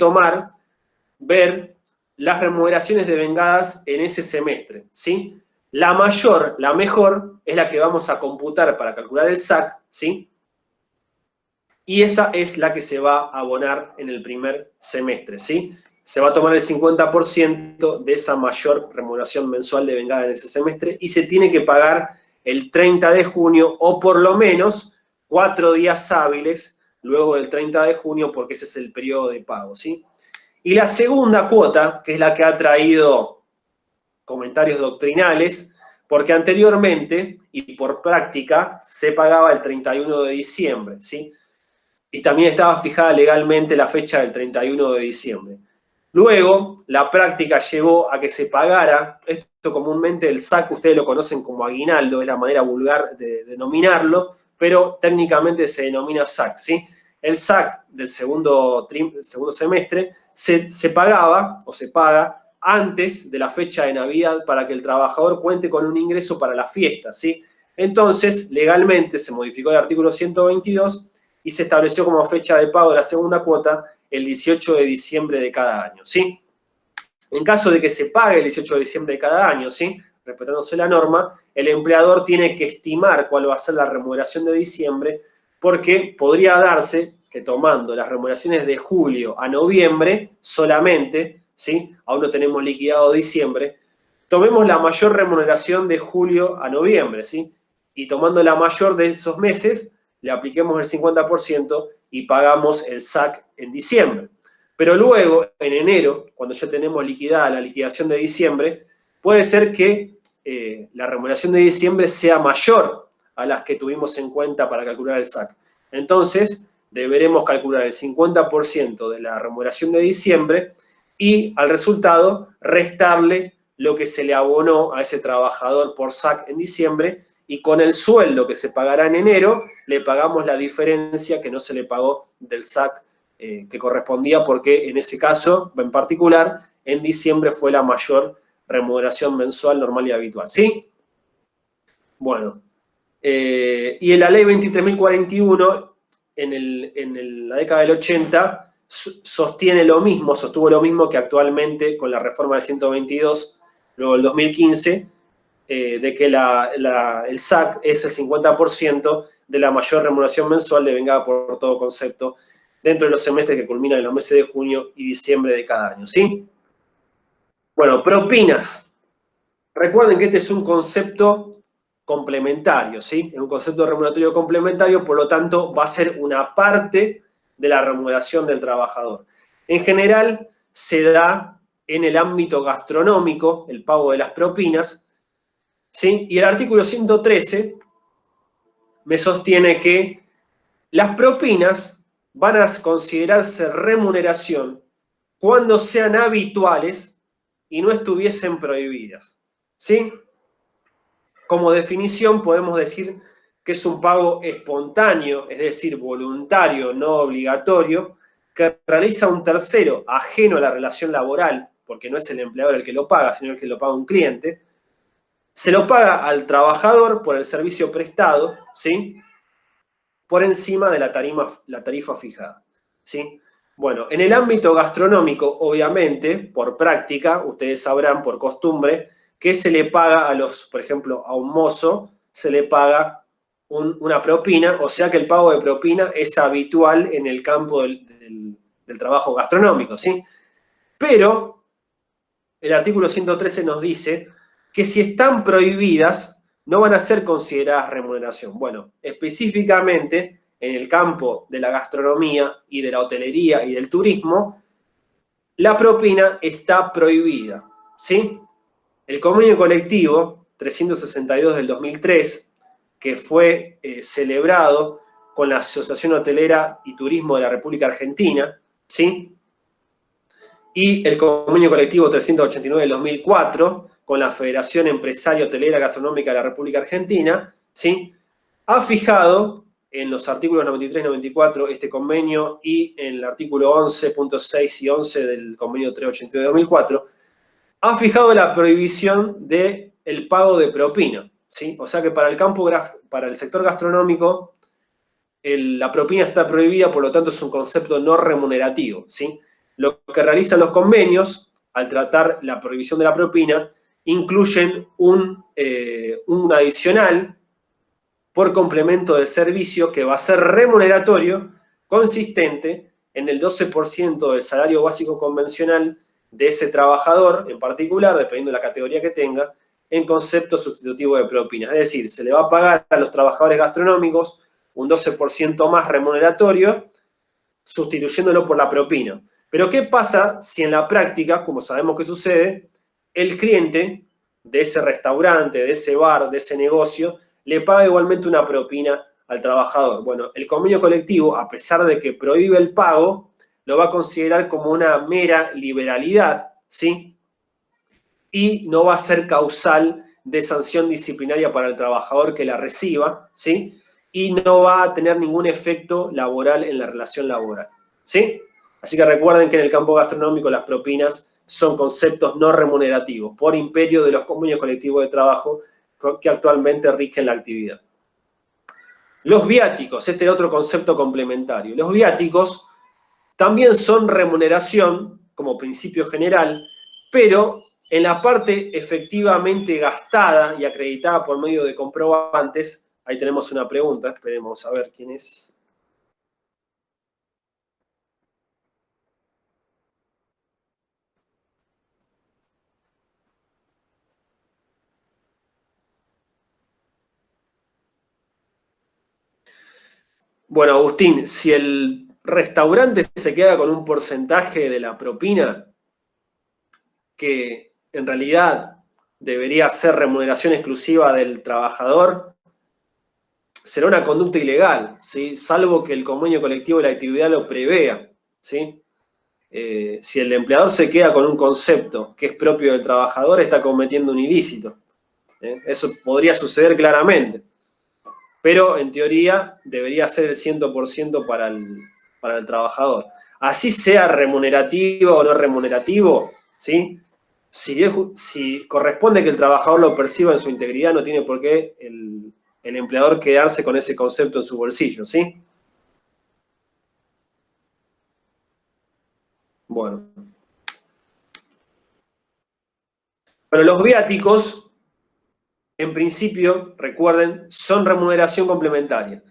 A: ver las remuneraciones devengadas en ese semestre, ¿sí? La mayor, la mejor, es la que vamos a computar para calcular el SAC, ¿sí? Y esa es la que se va a abonar en el primer semestre, ¿sí? Se va a tomar el 50% de esa mayor remuneración mensual devengada en ese semestre y se tiene que pagar el 30 de junio o por lo menos 4 días hábiles luego del 30 de junio porque ese es el periodo de pago, ¿sí? Y la segunda cuota, que es la que ha traído comentarios doctrinales, porque anteriormente y por práctica se pagaba el 31 de diciembre, ¿sí? Y también estaba fijada legalmente la fecha del 31 de diciembre. Luego, la práctica llevó a que se pagara, esto comúnmente el SAC, ustedes lo conocen como aguinaldo, es la manera vulgar de denominarlo, pero técnicamente se denomina SAC, ¿sí? El SAC del segundo semestre se pagaba o se paga antes de la fecha de Navidad para que el trabajador cuente con un ingreso para la fiesta, ¿sí? Entonces, legalmente se modificó el artículo 122 y se estableció como fecha de pago de la segunda cuota el 18 de diciembre de cada año, ¿sí? En caso de que se pague el 18 de diciembre de cada año, ¿sí? Respetándose la norma, el empleador tiene que estimar cuál va a ser la remuneración de diciembre, porque podría darse que tomando las remuneraciones de julio a noviembre solamente, ¿sí? Aún no tenemos liquidado diciembre, tomemos la mayor remuneración de julio a noviembre, ¿sí? Y tomando la mayor de esos meses, le apliquemos el 50% y pagamos el SAC en diciembre. Pero luego, en enero, cuando ya tenemos liquidada la liquidación de diciembre, puede ser que la remuneración de diciembre sea mayor a las que tuvimos en cuenta para calcular el SAC. Entonces, deberemos calcular el 50% de la remuneración de diciembre y al resultado restarle lo que se le abonó a ese trabajador por SAC en diciembre y con el sueldo que se pagará en enero le pagamos la diferencia que no se le pagó del SAC que correspondía porque en ese caso en particular en diciembre fue la mayor remuneración mensual normal y habitual, ¿sí? Bueno, y en la ley 23.041 en la década del 80 sostiene lo mismo, sostuvo lo mismo que actualmente con la reforma del 122, luego el 2015, de que el SAC es el 50% de la mayor remuneración mensual devengada por todo concepto dentro de los semestres que culminan en los meses de junio y diciembre de cada año, ¿sí? Bueno, propinas. Recuerden que este es un concepto complementario, ¿sí? Es un concepto remuneratorio complementario, por lo tanto va a ser una parte de la remuneración del trabajador. En general se da en el ámbito gastronómico el pago de las propinas, ¿sí? Y el artículo 113 me sostiene que las propinas van a considerarse remuneración cuando sean habituales y no estuviesen prohibidas, ¿sí? Como definición podemos decir que es un pago espontáneo, es decir, voluntario, no obligatorio, que realiza un tercero ajeno a la relación laboral, porque no es el empleador el que lo paga, sino el que lo paga un cliente. Se lo paga al trabajador por el servicio prestado, ¿sí? Por encima de la tarifa fijada, ¿sí? Bueno, en el ámbito gastronómico, obviamente, por práctica, ustedes sabrán, por costumbre, que se le paga a los, por ejemplo, a un mozo, se le paga una propina, o sea que el pago de propina es habitual en el campo del trabajo gastronómico, ¿sí? Pero el artículo 113 nos dice que si están prohibidas, no van a ser consideradas remuneración. Bueno, específicamente en el campo de la gastronomía y de la hotelería y del turismo, la propina está prohibida, ¿sí? El convenio colectivo 362 del 2003, que fue celebrado con la Asociación Hotelera y Turismo de la República Argentina, ¿sí? Y el convenio colectivo 389 del 2004, con la Federación Empresaria Hotelera Gastronómica de la República Argentina, ¿sí? Ha fijado en los artículos 93 y 94 este convenio y en el artículo 11.6 y 11 del convenio 389 de 2004, ha fijado la prohibición del pago de propina, ¿sí? O sea que para el sector gastronómico la propina está prohibida, por lo tanto es un concepto no remunerativo, ¿sí? Lo que realizan los convenios al tratar la prohibición de la propina incluyen un adicional por complemento de servicio que va a ser remuneratorio, consistente en el 12% del salario básico convencional de ese trabajador en particular, dependiendo de la categoría que tenga, en concepto sustitutivo de propina. Es decir, se le va a pagar a los trabajadores gastronómicos un 12% más remuneratorio, sustituyéndolo por la propina. Pero ¿qué pasa si en la práctica, como sabemos que sucede, el cliente de ese restaurante, de ese bar, de ese negocio, le paga igualmente una propina al trabajador? Bueno, el convenio colectivo, a pesar de que prohíbe el pago, lo va a considerar como una mera liberalidad, ¿sí? Y no va a ser causal de sanción disciplinaria para el trabajador que la reciba, ¿sí? Y no va a tener ningún efecto laboral en la relación laboral, ¿sí? Así que recuerden que en el campo gastronómico las propinas son conceptos no remunerativos, por imperio de los convenios colectivos de trabajo que actualmente rigen la actividad. Los viáticos, este es otro concepto complementario. Los viáticos también son remuneración, como principio general, pero en la parte efectivamente gastada y acreditada por medio de comprobantes, ahí tenemos una pregunta, esperemos a ver quién es. Bueno, Agustín, si el restaurante se queda con un porcentaje de la propina, que en realidad debería ser remuneración exclusiva del trabajador, será una conducta ilegal, ¿sí? Salvo que el convenio colectivo de la actividad lo prevea, ¿sí? Si el empleador se queda con un concepto que es propio del trabajador, está cometiendo un ilícito. Eso podría suceder claramente. Pero en teoría debería ser el 100% para el trabajador. Así sea remunerativo o no remunerativo, ¿sí? Si corresponde que el trabajador lo perciba en su integridad, no tiene por qué el empleador quedarse con ese concepto en su bolsillo, ¿sí? Bueno. Bueno, los viáticos, en principio, recuerden, son remuneración complementaria.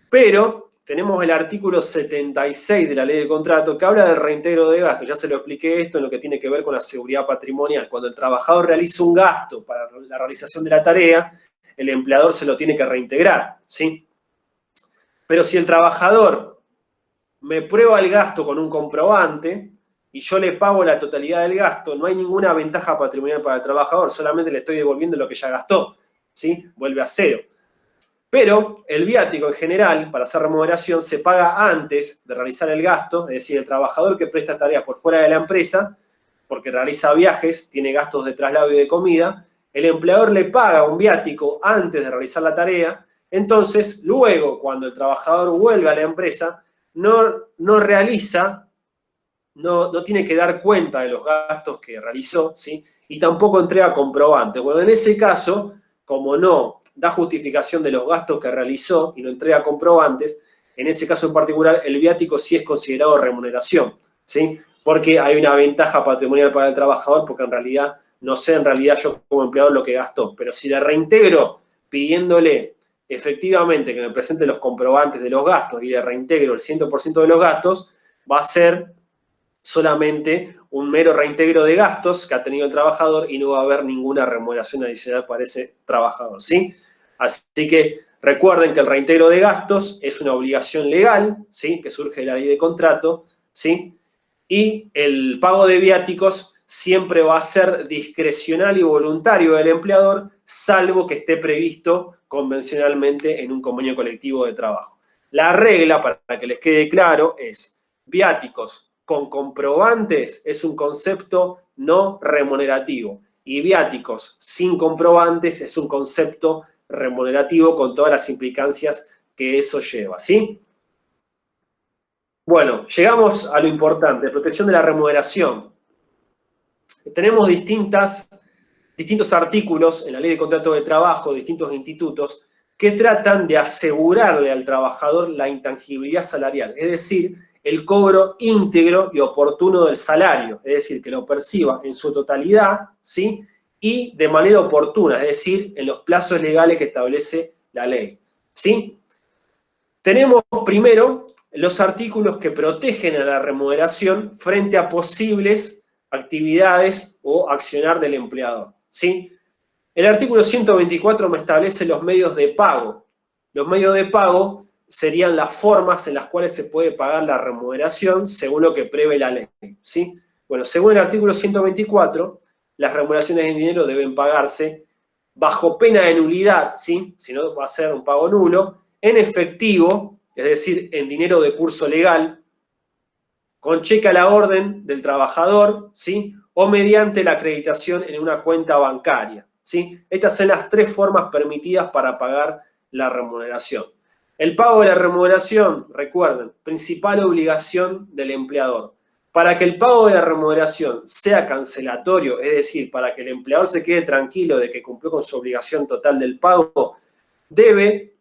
A: Pero tenemos el artículo 76 de la Ley de Contrato que habla del reintegro de gastos. Ya se lo expliqué esto en lo que tiene que ver con la seguridad patrimonial. Cuando el trabajador realiza un gasto para la realización de la tarea, el empleador se lo tiene que reintegrar, ¿sí? Pero si el trabajador me prueba el gasto con un comprobante y yo le pago la totalidad del gasto, no hay ninguna ventaja patrimonial para el trabajador, solamente le estoy devolviendo lo que ya gastó. ¿sí? Vuelve a cero. Pero el viático en general, para hacer remuneración, se paga antes de realizar el gasto, es decir, el trabajador que presta tareas por fuera de la empresa, porque realiza viajes, tiene gastos de traslado y de comida, el empleador le paga un viático antes de realizar la tarea, entonces luego, cuando el trabajador vuelve a la empresa, no realiza, no tiene que dar cuenta de los gastos que realizó, ¿sí? Y tampoco entrega comprobante. Bueno, en ese caso, como no da justificación de los gastos que realizó y no entrega comprobantes, en ese caso en particular, el viático sí es considerado remuneración, ¿sí? Porque hay una ventaja patrimonial para el trabajador, porque en realidad, no sé en realidad yo como empleador lo que gastó, pero si le reintegro pidiéndole efectivamente que me presente los comprobantes de los gastos y le reintegro el 100% de los gastos, va a ser solamente un mero reintegro de gastos que ha tenido el trabajador y no va a haber ninguna remuneración adicional para ese trabajador, ¿sí? Así que recuerden que el reintegro de gastos es una obligación legal, ¿sí? Que surge de la ley de contrato, ¿sí? Y el pago de viáticos siempre va a ser discrecional y voluntario del empleador, salvo que esté previsto convencionalmente en un convenio colectivo de trabajo. La regla, para que les quede claro, es viáticos con comprobantes es un concepto no remunerativo y viáticos sin comprobantes es un concepto remunerativo con todas las implicancias que eso lleva, ¿sí? Bueno, llegamos a lo importante, protección de la remuneración. Tenemos distintos artículos en la ley de contrato de trabajo, distintos institutos, que tratan de asegurarle al trabajador la intangibilidad salarial, es decir, el cobro íntegro y oportuno del salario, es decir, que lo perciba en su totalidad, ¿sí? Y de manera oportuna, es decir, en los plazos legales que establece la ley, ¿sí? Tenemos primero los artículos que protegen a la remuneración frente a posibles actividades o accionar del empleador, ¿sí? El artículo 124 me establece los medios de pago. Los medios de pago serían las formas en las cuales se puede pagar la remuneración según lo que prevé la ley, ¿sí? Bueno, según el artículo 124, las remuneraciones en dinero deben pagarse bajo pena de nulidad, ¿sí? Si no, va a ser un pago nulo, en efectivo, es decir, en dinero de curso legal, con cheque a la orden del trabajador, ¿sí? O mediante la acreditación en una cuenta bancaria, ¿sí? Estas son las tres formas permitidas para pagar la remuneración. El pago de la remuneración, recuerden, principal obligación del empleador. Para que el pago de la remuneración sea cancelatorio, es decir, para que el empleador se quede tranquilo de que cumplió con su obligación total del pago, debe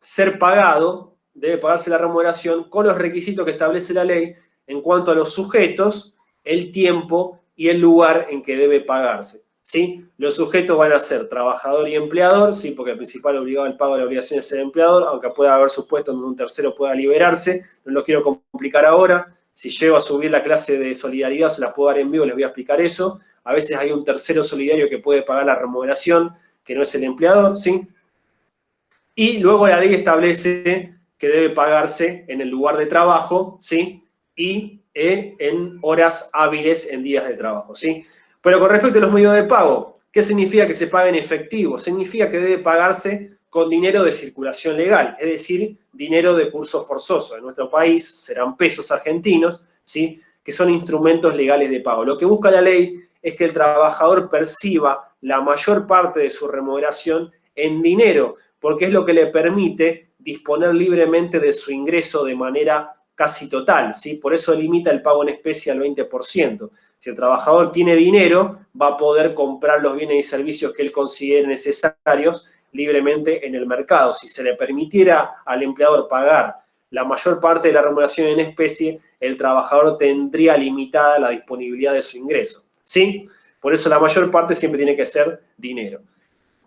A: ser pagado, debe pagarse la remuneración con los requisitos que establece la ley en cuanto a los sujetos, el tiempo y el lugar en que debe pagarse, ¿sí? Los sujetos van a ser trabajador y empleador, ¿sí? Porque el principal obligado al pago de la obligación es el empleador, aunque pueda haber supuestos donde un tercero pueda liberarse, no lo quiero complicar ahora. Si llego a subir la clase de solidaridad, se la puedo dar en vivo, les voy a explicar eso. A veces hay un tercero solidario que puede pagar la remuneración, que no es el empleador, ¿sí? Y luego la ley establece que debe pagarse en el lugar de trabajo, ¿sí? Y en horas hábiles en días de trabajo, ¿sí? Pero con respecto a los medios de pago, ¿qué significa que se pague en efectivo? Significa que debe pagarse con dinero de circulación legal, es decir, dinero de curso forzoso. En nuestro país serán pesos argentinos, ¿sí? Que son instrumentos legales de pago. Lo que busca la ley es que el trabajador perciba la mayor parte de su remuneración en dinero, porque es lo que le permite disponer libremente de su ingreso de manera casi total, ¿sí? Por eso limita el pago en especie al 20%. Si el trabajador tiene dinero, va a poder comprar los bienes y servicios que él considere necesarios libremente en el mercado. Si se le permitiera al empleador pagar la mayor parte de la remuneración en especie, el trabajador tendría limitada la disponibilidad de su ingreso, ¿sí? Por eso la mayor parte siempre tiene que ser dinero.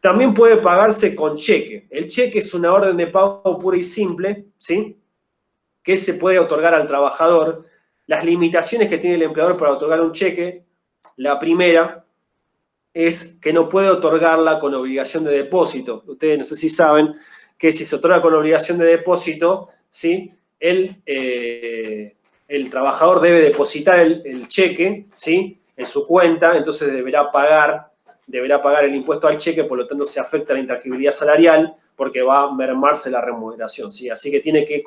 A: También puede pagarse con cheque. El cheque es una orden de pago pura y simple, ¿sí? Que se puede otorgar al trabajador. Las limitaciones que tiene el empleador para otorgar un cheque, la primera es que no puede otorgarla con obligación de depósito. Ustedes no sé si saben que si se otorga con obligación de depósito, ¿sí? El trabajador debe depositar el cheque, ¿sí? En su cuenta, entonces deberá pagar deberá pagar el impuesto al cheque, por lo tanto se afecta la intangibilidad salarial porque va a mermarse la remuneración, ¿sí? Así que tiene que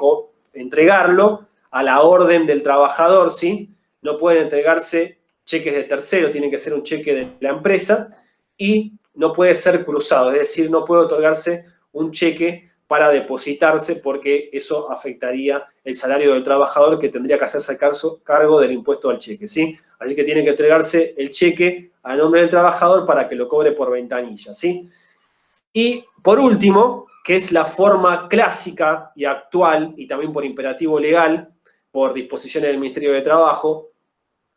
A: entregarlo a la orden del trabajador, ¿sí? No pueden entregarse cheques de terceros, tiene que ser un cheque de la empresa y no puede ser cruzado, es decir, no puede otorgarse un cheque para depositarse porque eso afectaría el salario del trabajador que tendría que hacerse cargo del impuesto al cheque, ¿sí? Así que tiene que entregarse el cheque a nombre del trabajador para que lo cobre por ventanilla, ¿sí? Y por último, que es la forma clásica y actual, y también por imperativo legal, por disposiciones del Ministerio de Trabajo,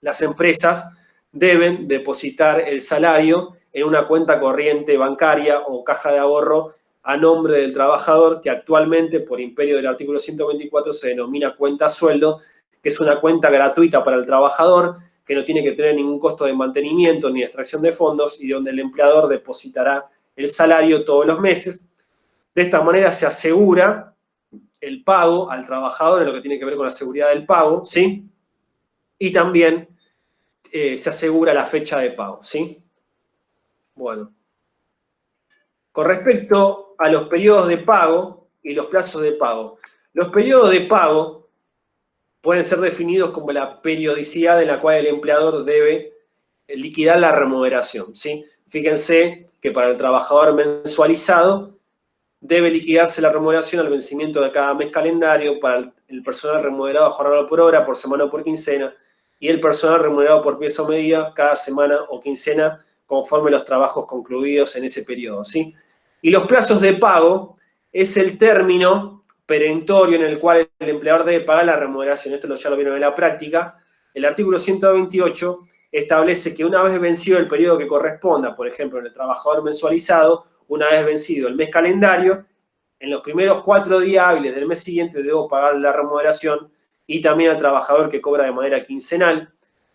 A: las empresas deben depositar el salario en una cuenta corriente bancaria o caja de ahorro a nombre del trabajador, que actualmente, por imperio del artículo 124, se denomina cuenta sueldo, que es una cuenta gratuita para el trabajador, que no tiene que tener ningún costo de mantenimiento ni extracción de fondos y donde el empleador depositará el salario todos los meses. De esta manera se asegura el pago al trabajador en lo que tiene que ver con la seguridad del pago, ¿sí? Y también se asegura la fecha de pago, ¿sí? Bueno. Con respecto a los periodos de pago y los plazos de pago. Los periodos de pago pueden ser definidos como la periodicidad en la cual el empleador debe liquidar la remuneración, ¿sí? Fíjense que para el trabajador mensualizado debe liquidarse la remuneración al vencimiento de cada mes calendario, para el personal remunerado a jornada por hora, por semana o por quincena, y el personal remunerado por pieza o medida cada semana o quincena, conforme los trabajos concluidos en ese periodo, ¿sí? Y los plazos de pago es el término perentorio en el cual el empleador debe pagar la remuneración. Esto ya lo vieron en la práctica. El artículo 128 establece que una vez vencido el periodo que corresponda, por ejemplo, en el trabajador mensualizado, una vez vencido el mes calendario, en los primeros 4 días hábiles del mes siguiente debo pagar la remuneración, y también al trabajador que cobra de manera quincenal,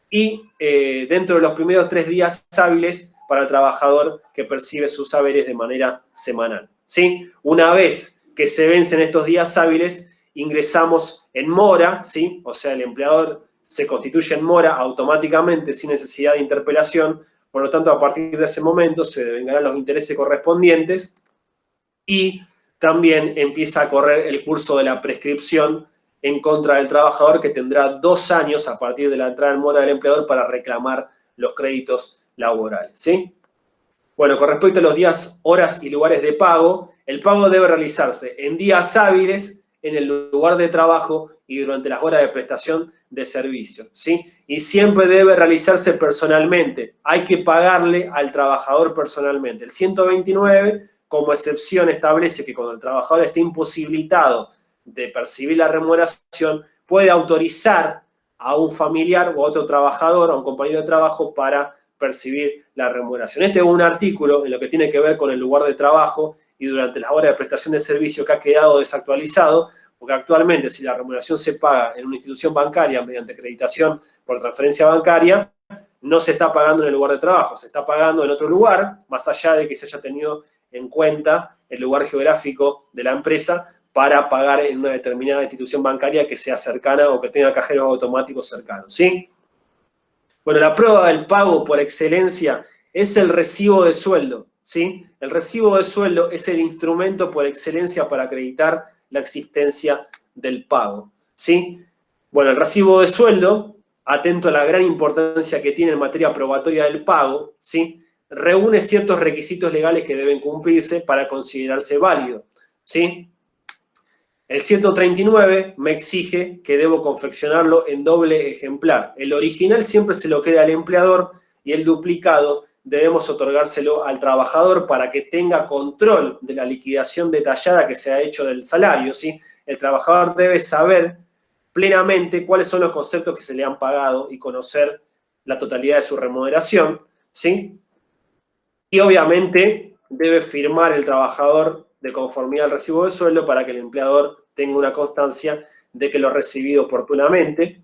A: y dentro de los primeros 3 días hábiles para el trabajador que percibe sus saberes de manera semanal, ¿sí? Una vez que se vencen estos días hábiles, ingresamos en mora, ¿sí? O sea, el empleador se constituye en mora automáticamente sin necesidad de interpelación. Por lo tanto, a partir de ese momento se devengarán los intereses correspondientes y también empieza a correr el curso de la prescripción en contra del trabajador, que tendrá 2 años a partir de la entrada en mora del empleador para reclamar los créditos laborales, ¿sí? Bueno, con respecto a los días, horas y lugares de pago, el pago debe realizarse en días hábiles, en el lugar de trabajo y durante las horas de prestación de servicio, ¿sí? Y siempre debe realizarse personalmente. Hay que pagarle al trabajador personalmente. El 129, como excepción, establece que cuando el trabajador esté imposibilitado de percibir la remuneración, puede autorizar a un familiar o a otro trabajador, a un compañero de trabajo, para percibir la remuneración. Este es un artículo en lo que tiene que ver con el lugar de trabajo y durante las horas de prestación de servicio, que ha quedado desactualizado, porque actualmente si la remuneración se paga en una institución bancaria mediante acreditación por transferencia bancaria, no se está pagando en el lugar de trabajo, se está pagando en otro lugar, más allá de que se haya tenido en cuenta el lugar geográfico de la empresa para pagar en una determinada institución bancaria que sea cercana o que tenga cajeros automáticos cercanos, ¿sí? Bueno, la prueba del pago por excelencia es el recibo de sueldo, ¿sí? El recibo de sueldo es el instrumento por excelencia para acreditar la existencia del pago, ¿sí? Bueno, el recibo de sueldo, atento a la gran importancia que tiene en materia probatoria del pago, ¿sí? Reúne ciertos requisitos legales que deben cumplirse para considerarse válido, ¿sí? El 139 me exige que debo confeccionarlo en doble ejemplar. El original siempre se lo queda al empleador y el duplicado debemos otorgárselo al trabajador para que tenga control de la liquidación detallada que se ha hecho del salario, ¿sí? El trabajador debe saber plenamente cuáles son los conceptos que se le han pagado y conocer la totalidad de su remuneración, ¿sí? Y obviamente debe firmar el trabajador de conformidad al recibo de sueldo para que el empleador tenga una constancia de que lo ha recibido oportunamente.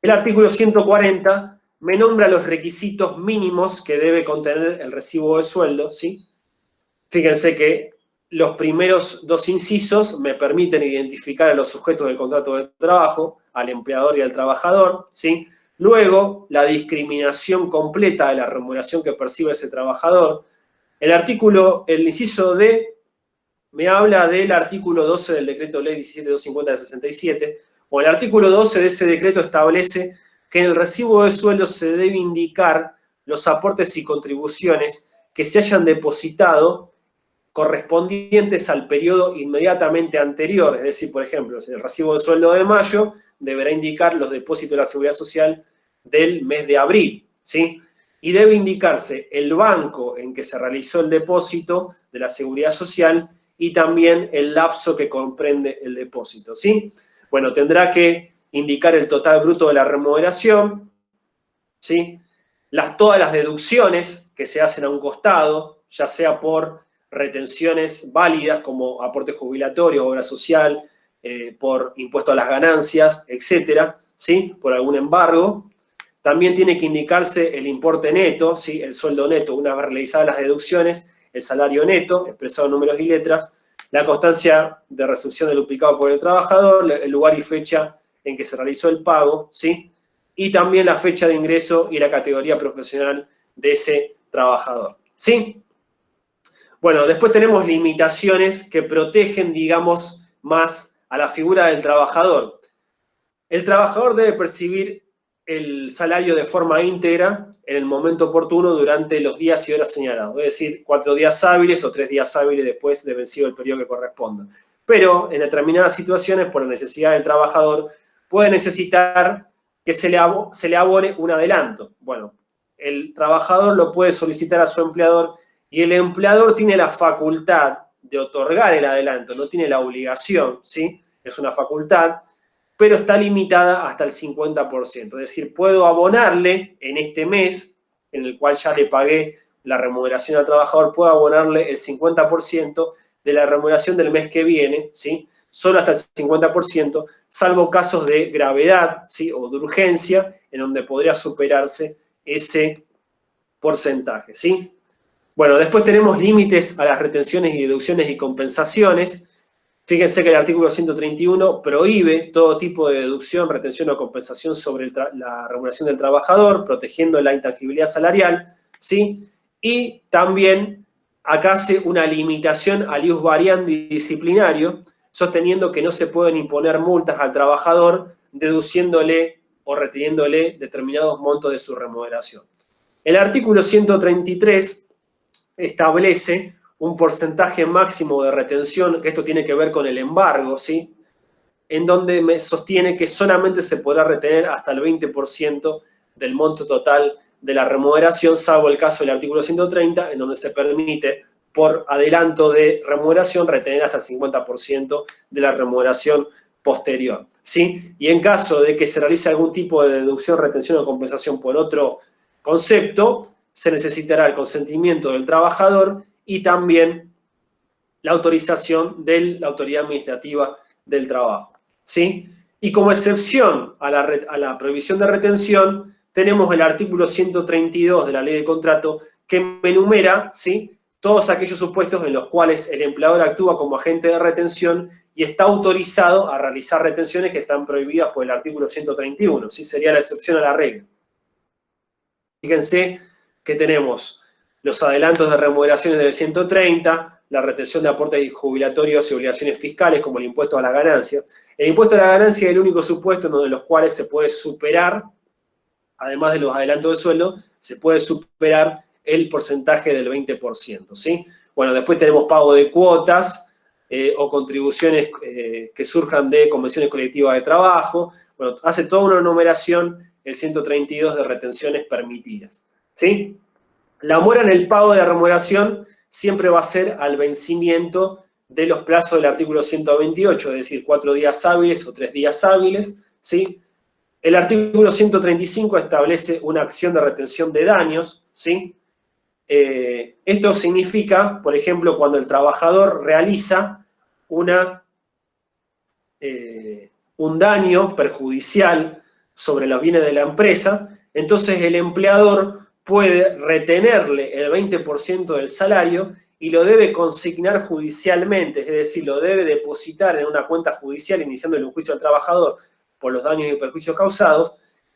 A: El artículo 140 me nombra los requisitos mínimos que debe contener el recibo de sueldo, ¿sí? Fíjense que los primeros 2 incisos me permiten identificar a los sujetos del contrato de trabajo, al empleador y al trabajador, ¿sí? Luego, la discriminación completa de la remuneración que percibe ese trabajador. El inciso D me habla del artículo 12 del decreto ley 17.250 de 67, o el artículo 12 de ese decreto establece que en el recibo de sueldo se debe indicar los aportes y contribuciones que se hayan depositado correspondientes al periodo inmediatamente anterior. Es decir, por ejemplo, el recibo de sueldo de mayo deberá indicar los depósitos de la Seguridad Social del mes de abril, ¿sí? Y debe indicarse el banco en que se realizó el depósito de la Seguridad Social y también el lapso que comprende el depósito, ¿sí? Bueno, tendrá que indicar el total bruto de la remuneración, ¿sí? Todas las deducciones que se hacen a un costado, ya sea por retenciones válidas como aporte jubilatorio, obra social, por impuesto a las ganancias, etcétera, ¿sí? Por algún embargo. También tiene que indicarse el importe neto, ¿sí? El sueldo neto, una vez realizadas las deducciones, el salario neto, expresado en números y letras, la constancia de recepción del duplicado por el trabajador, el lugar y fecha en que se realizó el pago, ¿sí? Y también la fecha de ingreso y la categoría profesional de ese trabajador, ¿sí? Bueno, después tenemos limitaciones que protegen, digamos, más a la figura del trabajador. El trabajador debe percibir el salario de forma íntegra en el momento oportuno durante los días y horas señalados, es decir, 4 días hábiles o 3 días hábiles después de vencido el periodo que corresponda. Pero en determinadas situaciones, por la necesidad del trabajador, puede necesitar que se le abone un adelanto. Bueno, el trabajador lo puede solicitar a su empleador y el empleador tiene la facultad de otorgar el adelanto, no tiene la obligación, ¿sí? Es una facultad, pero está limitada hasta el 50%. Es decir, puedo abonarle en este mes, en el cual ya le pagué la remuneración al trabajador, puedo abonarle el 50% de la remuneración del mes que viene, ¿sí? Solo hasta el 50%, salvo casos de gravedad, ¿sí? O de urgencia, en donde podría superarse ese porcentaje, ¿sí? Bueno, después tenemos límites a las retenciones y deducciones y compensaciones. Fíjense que el artículo 131 prohíbe todo tipo de deducción, retención o compensación sobre la remuneración del trabajador, protegiendo la intangibilidad salarial, ¿sí? Y también acá hace una limitación al ius variandi disciplinario, sosteniendo que no se pueden imponer multas al trabajador deduciéndole o reteniéndole determinados montos de su remuneración. El artículo 133 establece un porcentaje máximo de retención, que esto tiene que ver con el embargo, ¿sí? En donde me sostiene que solamente se podrá retener hasta el 20% del monto total de la remuneración, salvo el caso del artículo 130, en donde se permite, por adelanto de remuneración, retener hasta el 50% de la remuneración posterior, ¿sí? Y en caso de que se realice algún tipo de deducción, retención o compensación por otro concepto, se necesitará el consentimiento del trabajador y también la autorización de la autoridad administrativa del trabajo, ¿sí? Y como excepción a la prohibición de retención, tenemos el artículo 132 de la Ley de Contrato que me enumera, ¿sí?, todos aquellos supuestos en los cuales el empleador actúa como agente de retención y está autorizado a realizar retenciones que están prohibidas por el artículo 131, ¿sí? Sería la excepción a la regla. Fíjense que tenemos los adelantos de remuneraciones del 130, la retención de aportes jubilatorios y obligaciones fiscales, como el impuesto a la ganancia. El impuesto a la ganancia es el único supuesto en donde los cuales se puede superar, además de los adelantos de sueldo, se puede superar el porcentaje del 20%, ¿sí? Bueno, después tenemos pago de cuotas o contribuciones que surjan de convenciones colectivas de trabajo. Bueno, hace toda una enumeración el 132 de retenciones permitidas, ¿sí? La mora en el pago de la remuneración siempre va a ser al vencimiento de los plazos del artículo 128, es decir, 4 días hábiles o 3 días hábiles, ¿sí? El artículo 135 establece una acción de retención de daños, ¿sí? Esto significa, por ejemplo, cuando el trabajador realiza un daño perjudicial sobre los bienes de la empresa, entonces el empleador puede retenerle el 20% del salario y lo debe consignar judicialmente, es decir, lo debe depositar en una cuenta judicial iniciando el juicio al trabajador por los daños y perjuicios causados,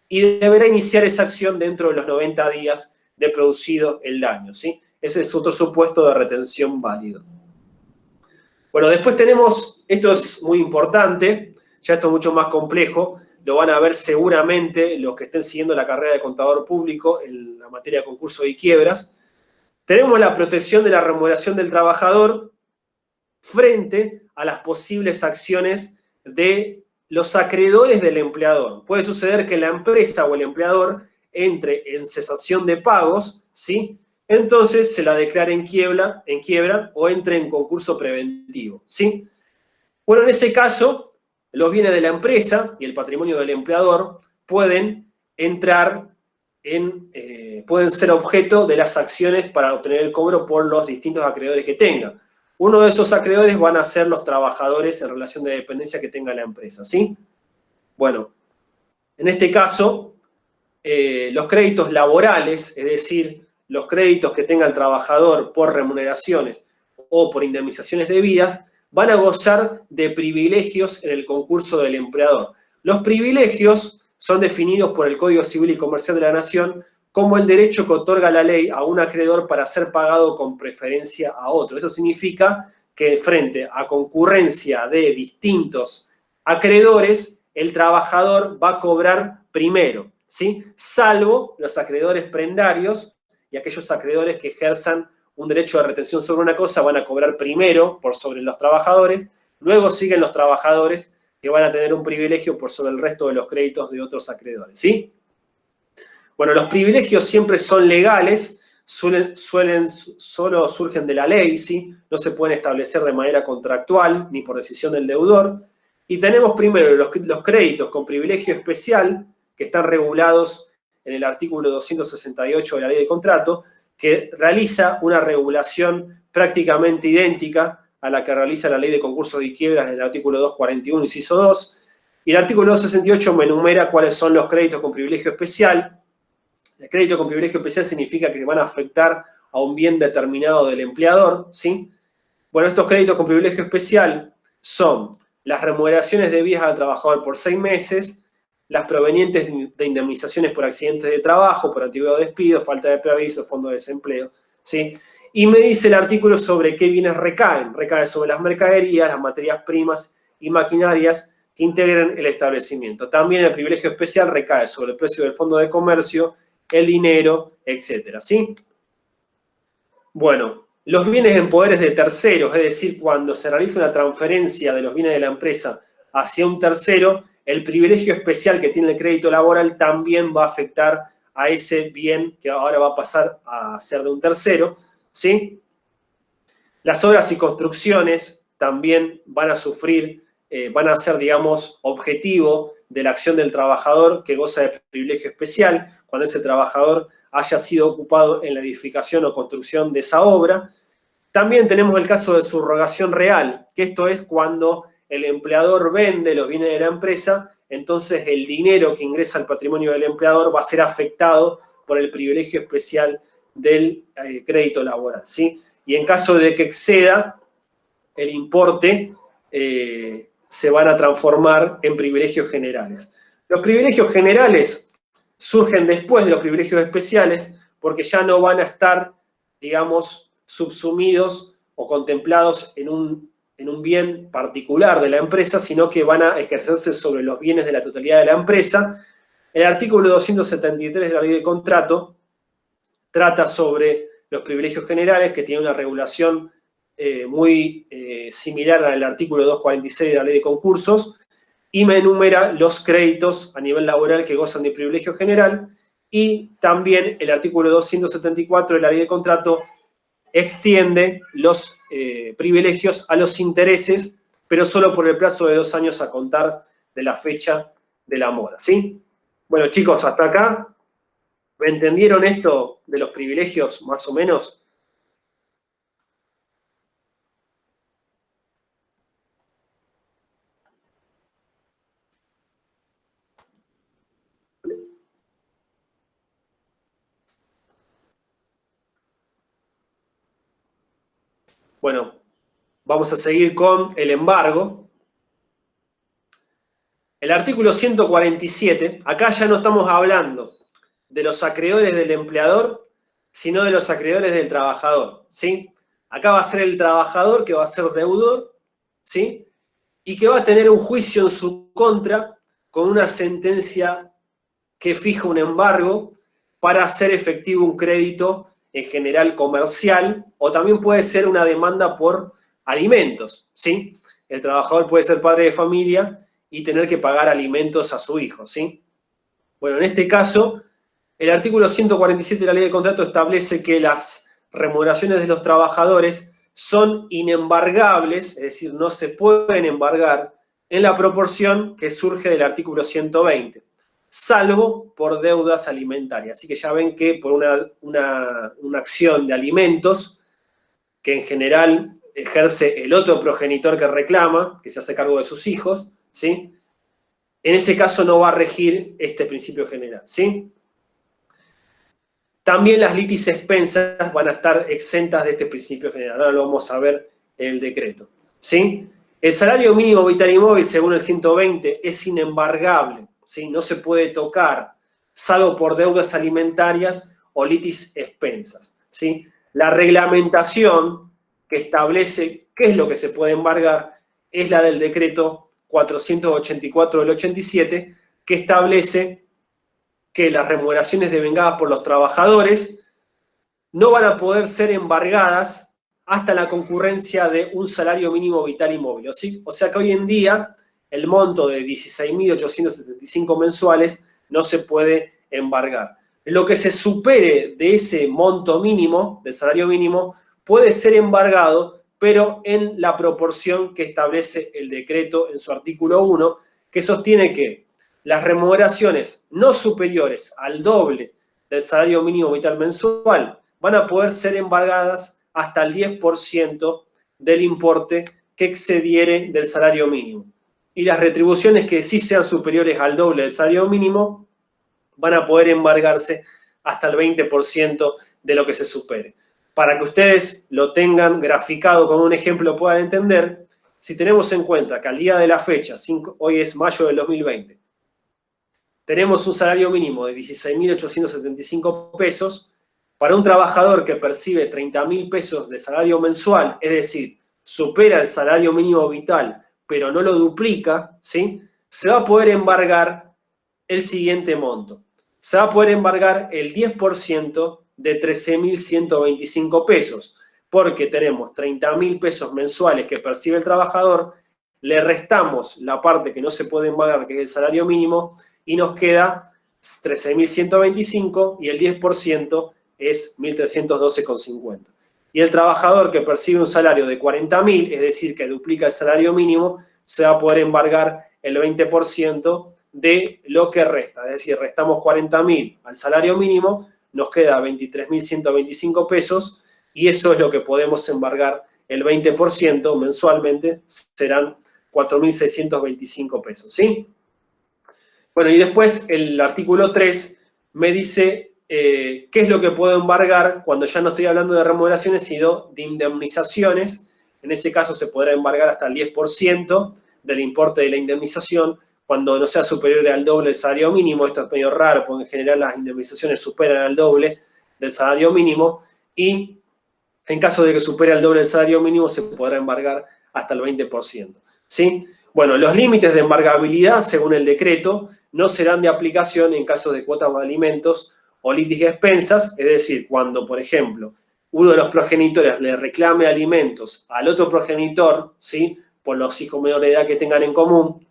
A: y deberá iniciar esa acción dentro de los 90 días de producido el daño, ¿sí? Ese es otro supuesto de retención válido. Bueno, después tenemos, esto es muy importante, ya esto es mucho más complejo, lo van a ver seguramente los que estén siguiendo la carrera de contador público en la materia de concursos y quiebras. Tenemos la protección de la remuneración del trabajador frente a las posibles acciones de los acreedores del empleador. Puede suceder que la empresa o el empleador entre en cesación de pagos, ¿sí? Entonces se la declara en quiebra o entre en concurso preventivo, ¿sí? Bueno, en ese caso, los bienes de la empresa y el patrimonio del empleador pueden entrar pueden ser objeto de las acciones para obtener el cobro por los distintos acreedores que tenga. Uno de esos acreedores van a ser los trabajadores en relación de dependencia que tenga la empresa, ¿sí? Bueno, en este caso, los créditos laborales, es decir, los créditos que tenga el trabajador por remuneraciones o por indemnizaciones debidas, van a gozar de privilegios en el concurso del empleador. Los privilegios son definidos por el Código Civil y Comercial de la Nación como el derecho que otorga la ley a un acreedor para ser pagado con preferencia a otro. Esto significa que frente a concurrencia de distintos acreedores, el trabajador va a cobrar primero, ¿sí? Salvo los acreedores prendarios y aquellos acreedores que ejerzan un derecho de retención sobre una cosa van a cobrar primero por sobre los trabajadores, luego siguen los trabajadores que van a tener un privilegio por sobre el resto de los créditos de otros acreedores, ¿sí? Bueno, los privilegios siempre son legales, solo surgen de la ley, ¿sí? No se pueden establecer de manera contractual ni por decisión del deudor. Y tenemos primero los créditos con privilegio especial, que están regulados en el artículo 268 de la Ley de Contrato, que realiza una regulación prácticamente idéntica a la que realiza la Ley de Concursos y Quiebras en el artículo 241, inciso 2. Y el artículo 268 me enumera cuáles son los créditos con privilegio especial. El crédito con privilegio especial significa que van a afectar a un bien determinado del empleador, ¿sí? Bueno, estos créditos con privilegio especial son las remuneraciones debidas al trabajador por 6 meses, las provenientes de indemnizaciones por accidentes de trabajo, por antigüedad de despido, falta de preaviso, fondo de desempleo, ¿sí? Y me dice el artículo sobre qué bienes recaen. Recae sobre las mercaderías, las materias primas y maquinarias que integren el establecimiento. También el privilegio especial recae sobre el precio del fondo de comercio, el dinero, etcétera, ¿sí? Bueno, los bienes en poderes de terceros, es decir, cuando se realiza una transferencia de los bienes de la empresa hacia un tercero, el privilegio especial que tiene el crédito laboral también va a afectar a ese bien que ahora va a pasar a ser de un tercero, ¿sí? Las obras y construcciones también van a sufrir, van a ser, digamos, objetivo de la acción del trabajador que goza de privilegio especial, cuando ese trabajador haya sido ocupado en la edificación o construcción de esa obra. También tenemos el caso de subrogación real, que esto es cuando el empleador vende los bienes de la empresa, entonces el dinero que ingresa al patrimonio del empleador va a ser afectado por el privilegio especial del crédito laboral, ¿sí? Y en caso de que exceda el importe, se van a transformar en privilegios generales. Los privilegios generales surgen después de los privilegios especiales porque ya no van a estar, digamos, subsumidos o contemplados en un bien particular de la empresa, sino que van a ejercerse sobre los bienes de la totalidad de la empresa. El artículo 273 de la Ley de Contrato trata sobre los privilegios generales, que tiene una regulación muy similar al artículo 246 de la Ley de Concursos, y me enumera los créditos a nivel laboral que gozan de privilegio general, y también el artículo 274 de la Ley de Contrato extiende los privilegios a los intereses, pero solo por el plazo de 2 años a contar de la fecha de la mora, ¿sí? Bueno, chicos, hasta acá. ¿Me entendieron esto de los privilegios, más o menos? Bueno, vamos a seguir con el embargo. El artículo 147, acá ya no estamos hablando de los acreedores del empleador, sino de los acreedores del trabajador, ¿sí? Acá va a ser el trabajador que va a ser deudor, ¿sí? Y que va a tener un juicio en su contra con una sentencia que fija un embargo para hacer efectivo un crédito en general comercial, o también puede ser una demanda por alimentos, ¿sí? El trabajador puede ser padre de familia y tener que pagar alimentos a su hijo, ¿sí? Bueno, en este caso, el artículo 147 de la Ley de Contrato establece que las remuneraciones de los trabajadores son inembargables, es decir, no se pueden embargar en la proporción que surge del artículo 120, salvo por deudas alimentarias. Así que ya ven que por una acción de alimentos, que en general ejerce el otro progenitor que reclama, que se hace cargo de sus hijos, ¿sí? En ese caso no va a regir este principio general, ¿sí? También las litis expensas van a estar exentas de este principio general. Ahora lo vamos a ver en el decreto, ¿sí? El salario mínimo vital y móvil, según el 120, es inembargable, ¿sí? No se puede tocar, salvo por deudas alimentarias o litis expensas, ¿sí? La reglamentación que establece qué es lo que se puede embargar es la del decreto 484 del 87, que establece que las remuneraciones devengadas por los trabajadores no van a poder ser embargadas hasta la concurrencia de un salario mínimo vital y móvil. O sea que hoy en día el monto de 16.875 mensuales no se puede embargar. Lo que se supere de ese monto mínimo, del salario mínimo, puede ser embargado, pero en la proporción que establece el decreto en su artículo 1, que sostiene que las remuneraciones no superiores al doble del salario mínimo vital mensual van a poder ser embargadas hasta el 10% del importe que excediere del salario mínimo. Y las retribuciones que sí sean superiores al doble del salario mínimo van a poder embargarse hasta el 20% de lo que se supere. Para que ustedes lo tengan graficado con un ejemplo, puedan entender, si tenemos en cuenta que al día de la fecha, hoy es mayo del 2020, tenemos un salario mínimo de 16.875 pesos, para un trabajador que percibe 30.000 pesos de salario mensual, es decir, supera el salario mínimo vital, pero no lo duplica, ¿sí? Se va a poder embargar el siguiente monto. Se va a poder embargar el 10% de 13.125 pesos, porque tenemos 30.000 pesos mensuales que percibe el trabajador, le restamos la parte que no se puede embargar, que es el salario mínimo, y nos queda 13.125 y el 10% es 1.312,50. Y el trabajador que percibe un salario de 40.000, es decir, que duplica el salario mínimo, se va a poder embargar el 20% de lo que resta. Es decir, restamos 40.000 al salario mínimo, nos queda 23.125 pesos y eso es lo que podemos embargar el 20% mensualmente, serán 4.625 pesos, ¿sí? Bueno, y después el artículo 3 me dice qué es lo que puedo embargar cuando ya no estoy hablando de remuneraciones, sino de indemnizaciones. En ese caso se podrá embargar hasta el 10% del importe de la indemnización cuando no sea superior al doble del salario mínimo. Esto es medio raro porque en general las indemnizaciones superan al doble del salario mínimo y en caso de que supere al doble del salario mínimo se podrá embargar hasta el 20%, ¿sí? Bueno, los límites de embargabilidad, según el decreto, no serán de aplicación en caso de cuotas de alimentos o litis expensas, es decir, cuando, por ejemplo, uno de los progenitores le reclame alimentos al otro progenitor, ¿sí?, por los hijos menores de edad que tengan en común,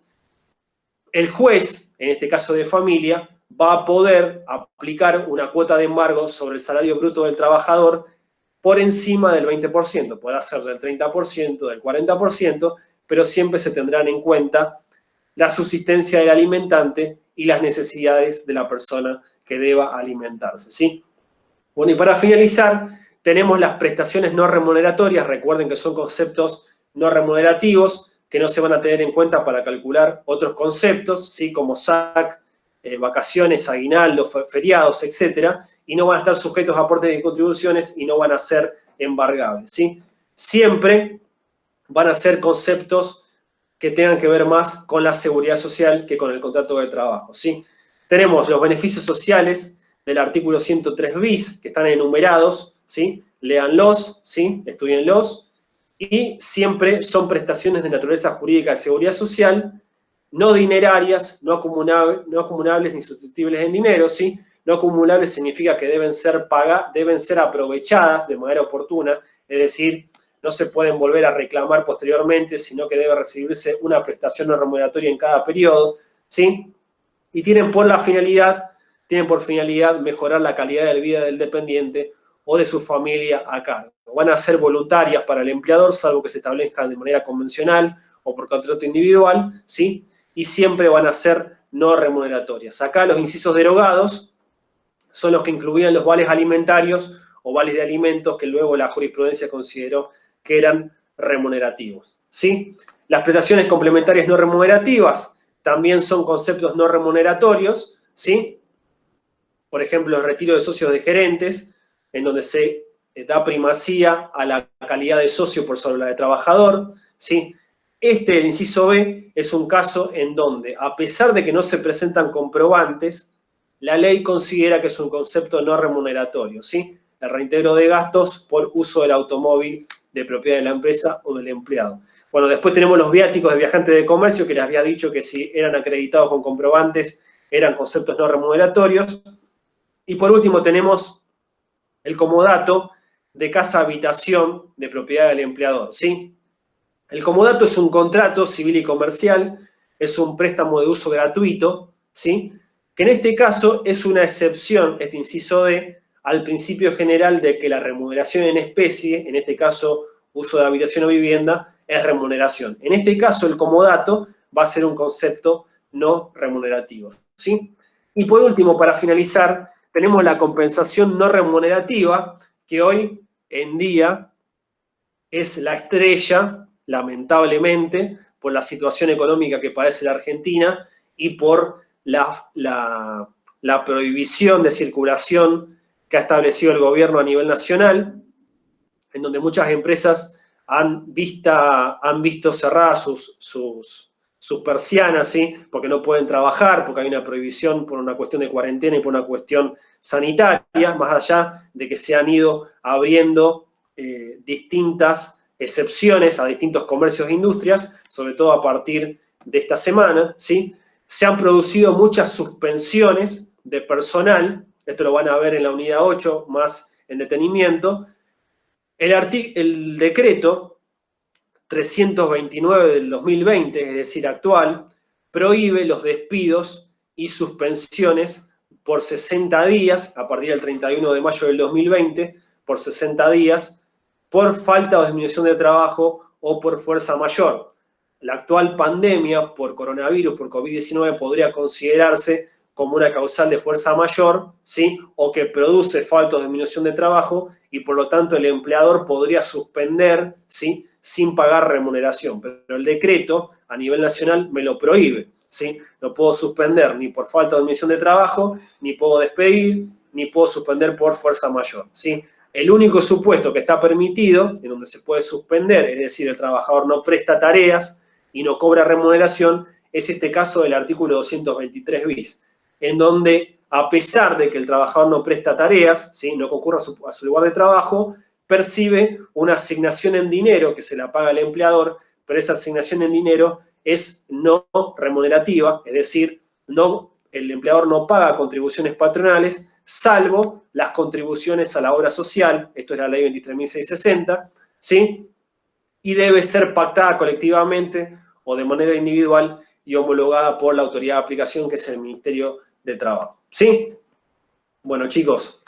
A: el juez, en este caso de familia, va a poder aplicar una cuota de embargo sobre el salario bruto del trabajador por encima del 20%, podrá ser del 30%, del 40%, pero siempre se tendrán en cuenta la subsistencia del alimentante y las necesidades de la persona que deba alimentarse, ¿sí? Bueno, y para finalizar, tenemos las prestaciones no remuneratorias. Recuerden que son conceptos no remunerativos que no se van a tener en cuenta para calcular otros conceptos, ¿sí?, como SAC, vacaciones, aguinaldos, feriados, etcétera, y no van a estar sujetos a aportes y contribuciones y no van a ser embargables, ¿sí? Siempre van a ser conceptos que tengan que ver más con la seguridad social que con el contrato de trabajo, ¿sí? Tenemos los beneficios sociales del artículo 103 bis, que están enumerados, ¿sí? Léanlos, ¿sí? Estudienlos, y siempre son prestaciones de naturaleza jurídica de seguridad social, no dinerarias, no acumulables ni sustituibles en dinero, ¿sí? No acumulables significa que deben ser aprovechadas de manera oportuna, es decir, no se pueden volver a reclamar posteriormente, sino que debe recibirse una prestación no remuneratoria en cada periodo, ¿sí? Y tienen por finalidad mejorar la calidad de vida del dependiente o de su familia a cargo. Van a ser voluntarias para el empleador, salvo que se establezcan de manera convencional o por contrato individual, ¿sí? Y siempre van a ser no remuneratorias. Acá los incisos derogados son los que incluían los vales alimentarios o vales de alimentos que luego la jurisprudencia consideró que eran remunerativos, ¿sí? Las prestaciones complementarias no remunerativas también son conceptos no remuneratorios, ¿sí? Por ejemplo, el retiro de socios de gerentes, en donde se da primacía a la calidad de socio por sobre la de trabajador, ¿sí? El inciso B, es un caso en donde, a pesar de que no se presentan comprobantes, la ley considera que es un concepto no remuneratorio, ¿sí? El reintegro de gastos por uso del automóvil de propiedad de la empresa o del empleado. Bueno, después tenemos los viáticos de viajantes de comercio, que les había dicho que si eran acreditados con comprobantes, eran conceptos no remuneratorios. Y por último tenemos el comodato de casa-habitación de propiedad del empleador, ¿sí? El comodato es un contrato civil y comercial, es un préstamo de uso gratuito, ¿sí? Que en este caso es una excepción, este inciso D, al principio general de que la remuneración en especie, en este caso uso de habitación o vivienda, es remuneración. En este caso el comodato va a ser un concepto no remunerativo, ¿sí? Y por último, para finalizar, tenemos la compensación no remunerativa, que hoy en día es la estrella, lamentablemente, por la situación económica que padece la Argentina y por la prohibición de circulación que ha establecido el gobierno a nivel nacional, en donde muchas empresas han visto cerradas sus persianas, ¿sí? Porque no pueden trabajar, porque hay una prohibición por una cuestión de cuarentena y por una cuestión sanitaria, más allá de que se han ido abriendo distintas excepciones a distintos comercios e industrias, sobre todo a partir de esta semana, ¿sí? Se han producido muchas suspensiones de personal, esto lo van a ver en la unidad 8 más en detenimiento. El decreto 329 del 2020, es decir, actual, prohíbe los despidos y suspensiones por 60 días, a partir del 31 de mayo del 2020, por 60 días, por falta o disminución de trabajo o por fuerza mayor. La actual pandemia por coronavirus, por COVID-19, podría considerarse como una causal de fuerza mayor, ¿sí? O que produce falta o disminución de trabajo y por lo tanto el empleador podría suspender, ¿sí? Sin pagar remuneración. Pero el decreto a nivel nacional me lo prohíbe, ¿sí? No puedo suspender ni por falta o disminución de trabajo, ni puedo despedir, ni puedo suspender por fuerza mayor, ¿sí? El único supuesto que está permitido, en donde se puede suspender, es decir, el trabajador no presta tareas y no cobra remuneración, es este caso del artículo 223 bis, en donde, a pesar de que el trabajador no presta tareas, ¿sí? No concurre a su lugar de trabajo, percibe una asignación en dinero que se la paga el empleador, pero esa asignación en dinero es no remunerativa, es decir, el empleador no paga contribuciones patronales, salvo las contribuciones a la obra social, esto es la ley 23.660, ¿sí? Y debe ser pactada colectivamente o de manera individual y homologada por la autoridad de aplicación, que es el Ministerio de Trabajo, ¿sí? Bueno, chicos,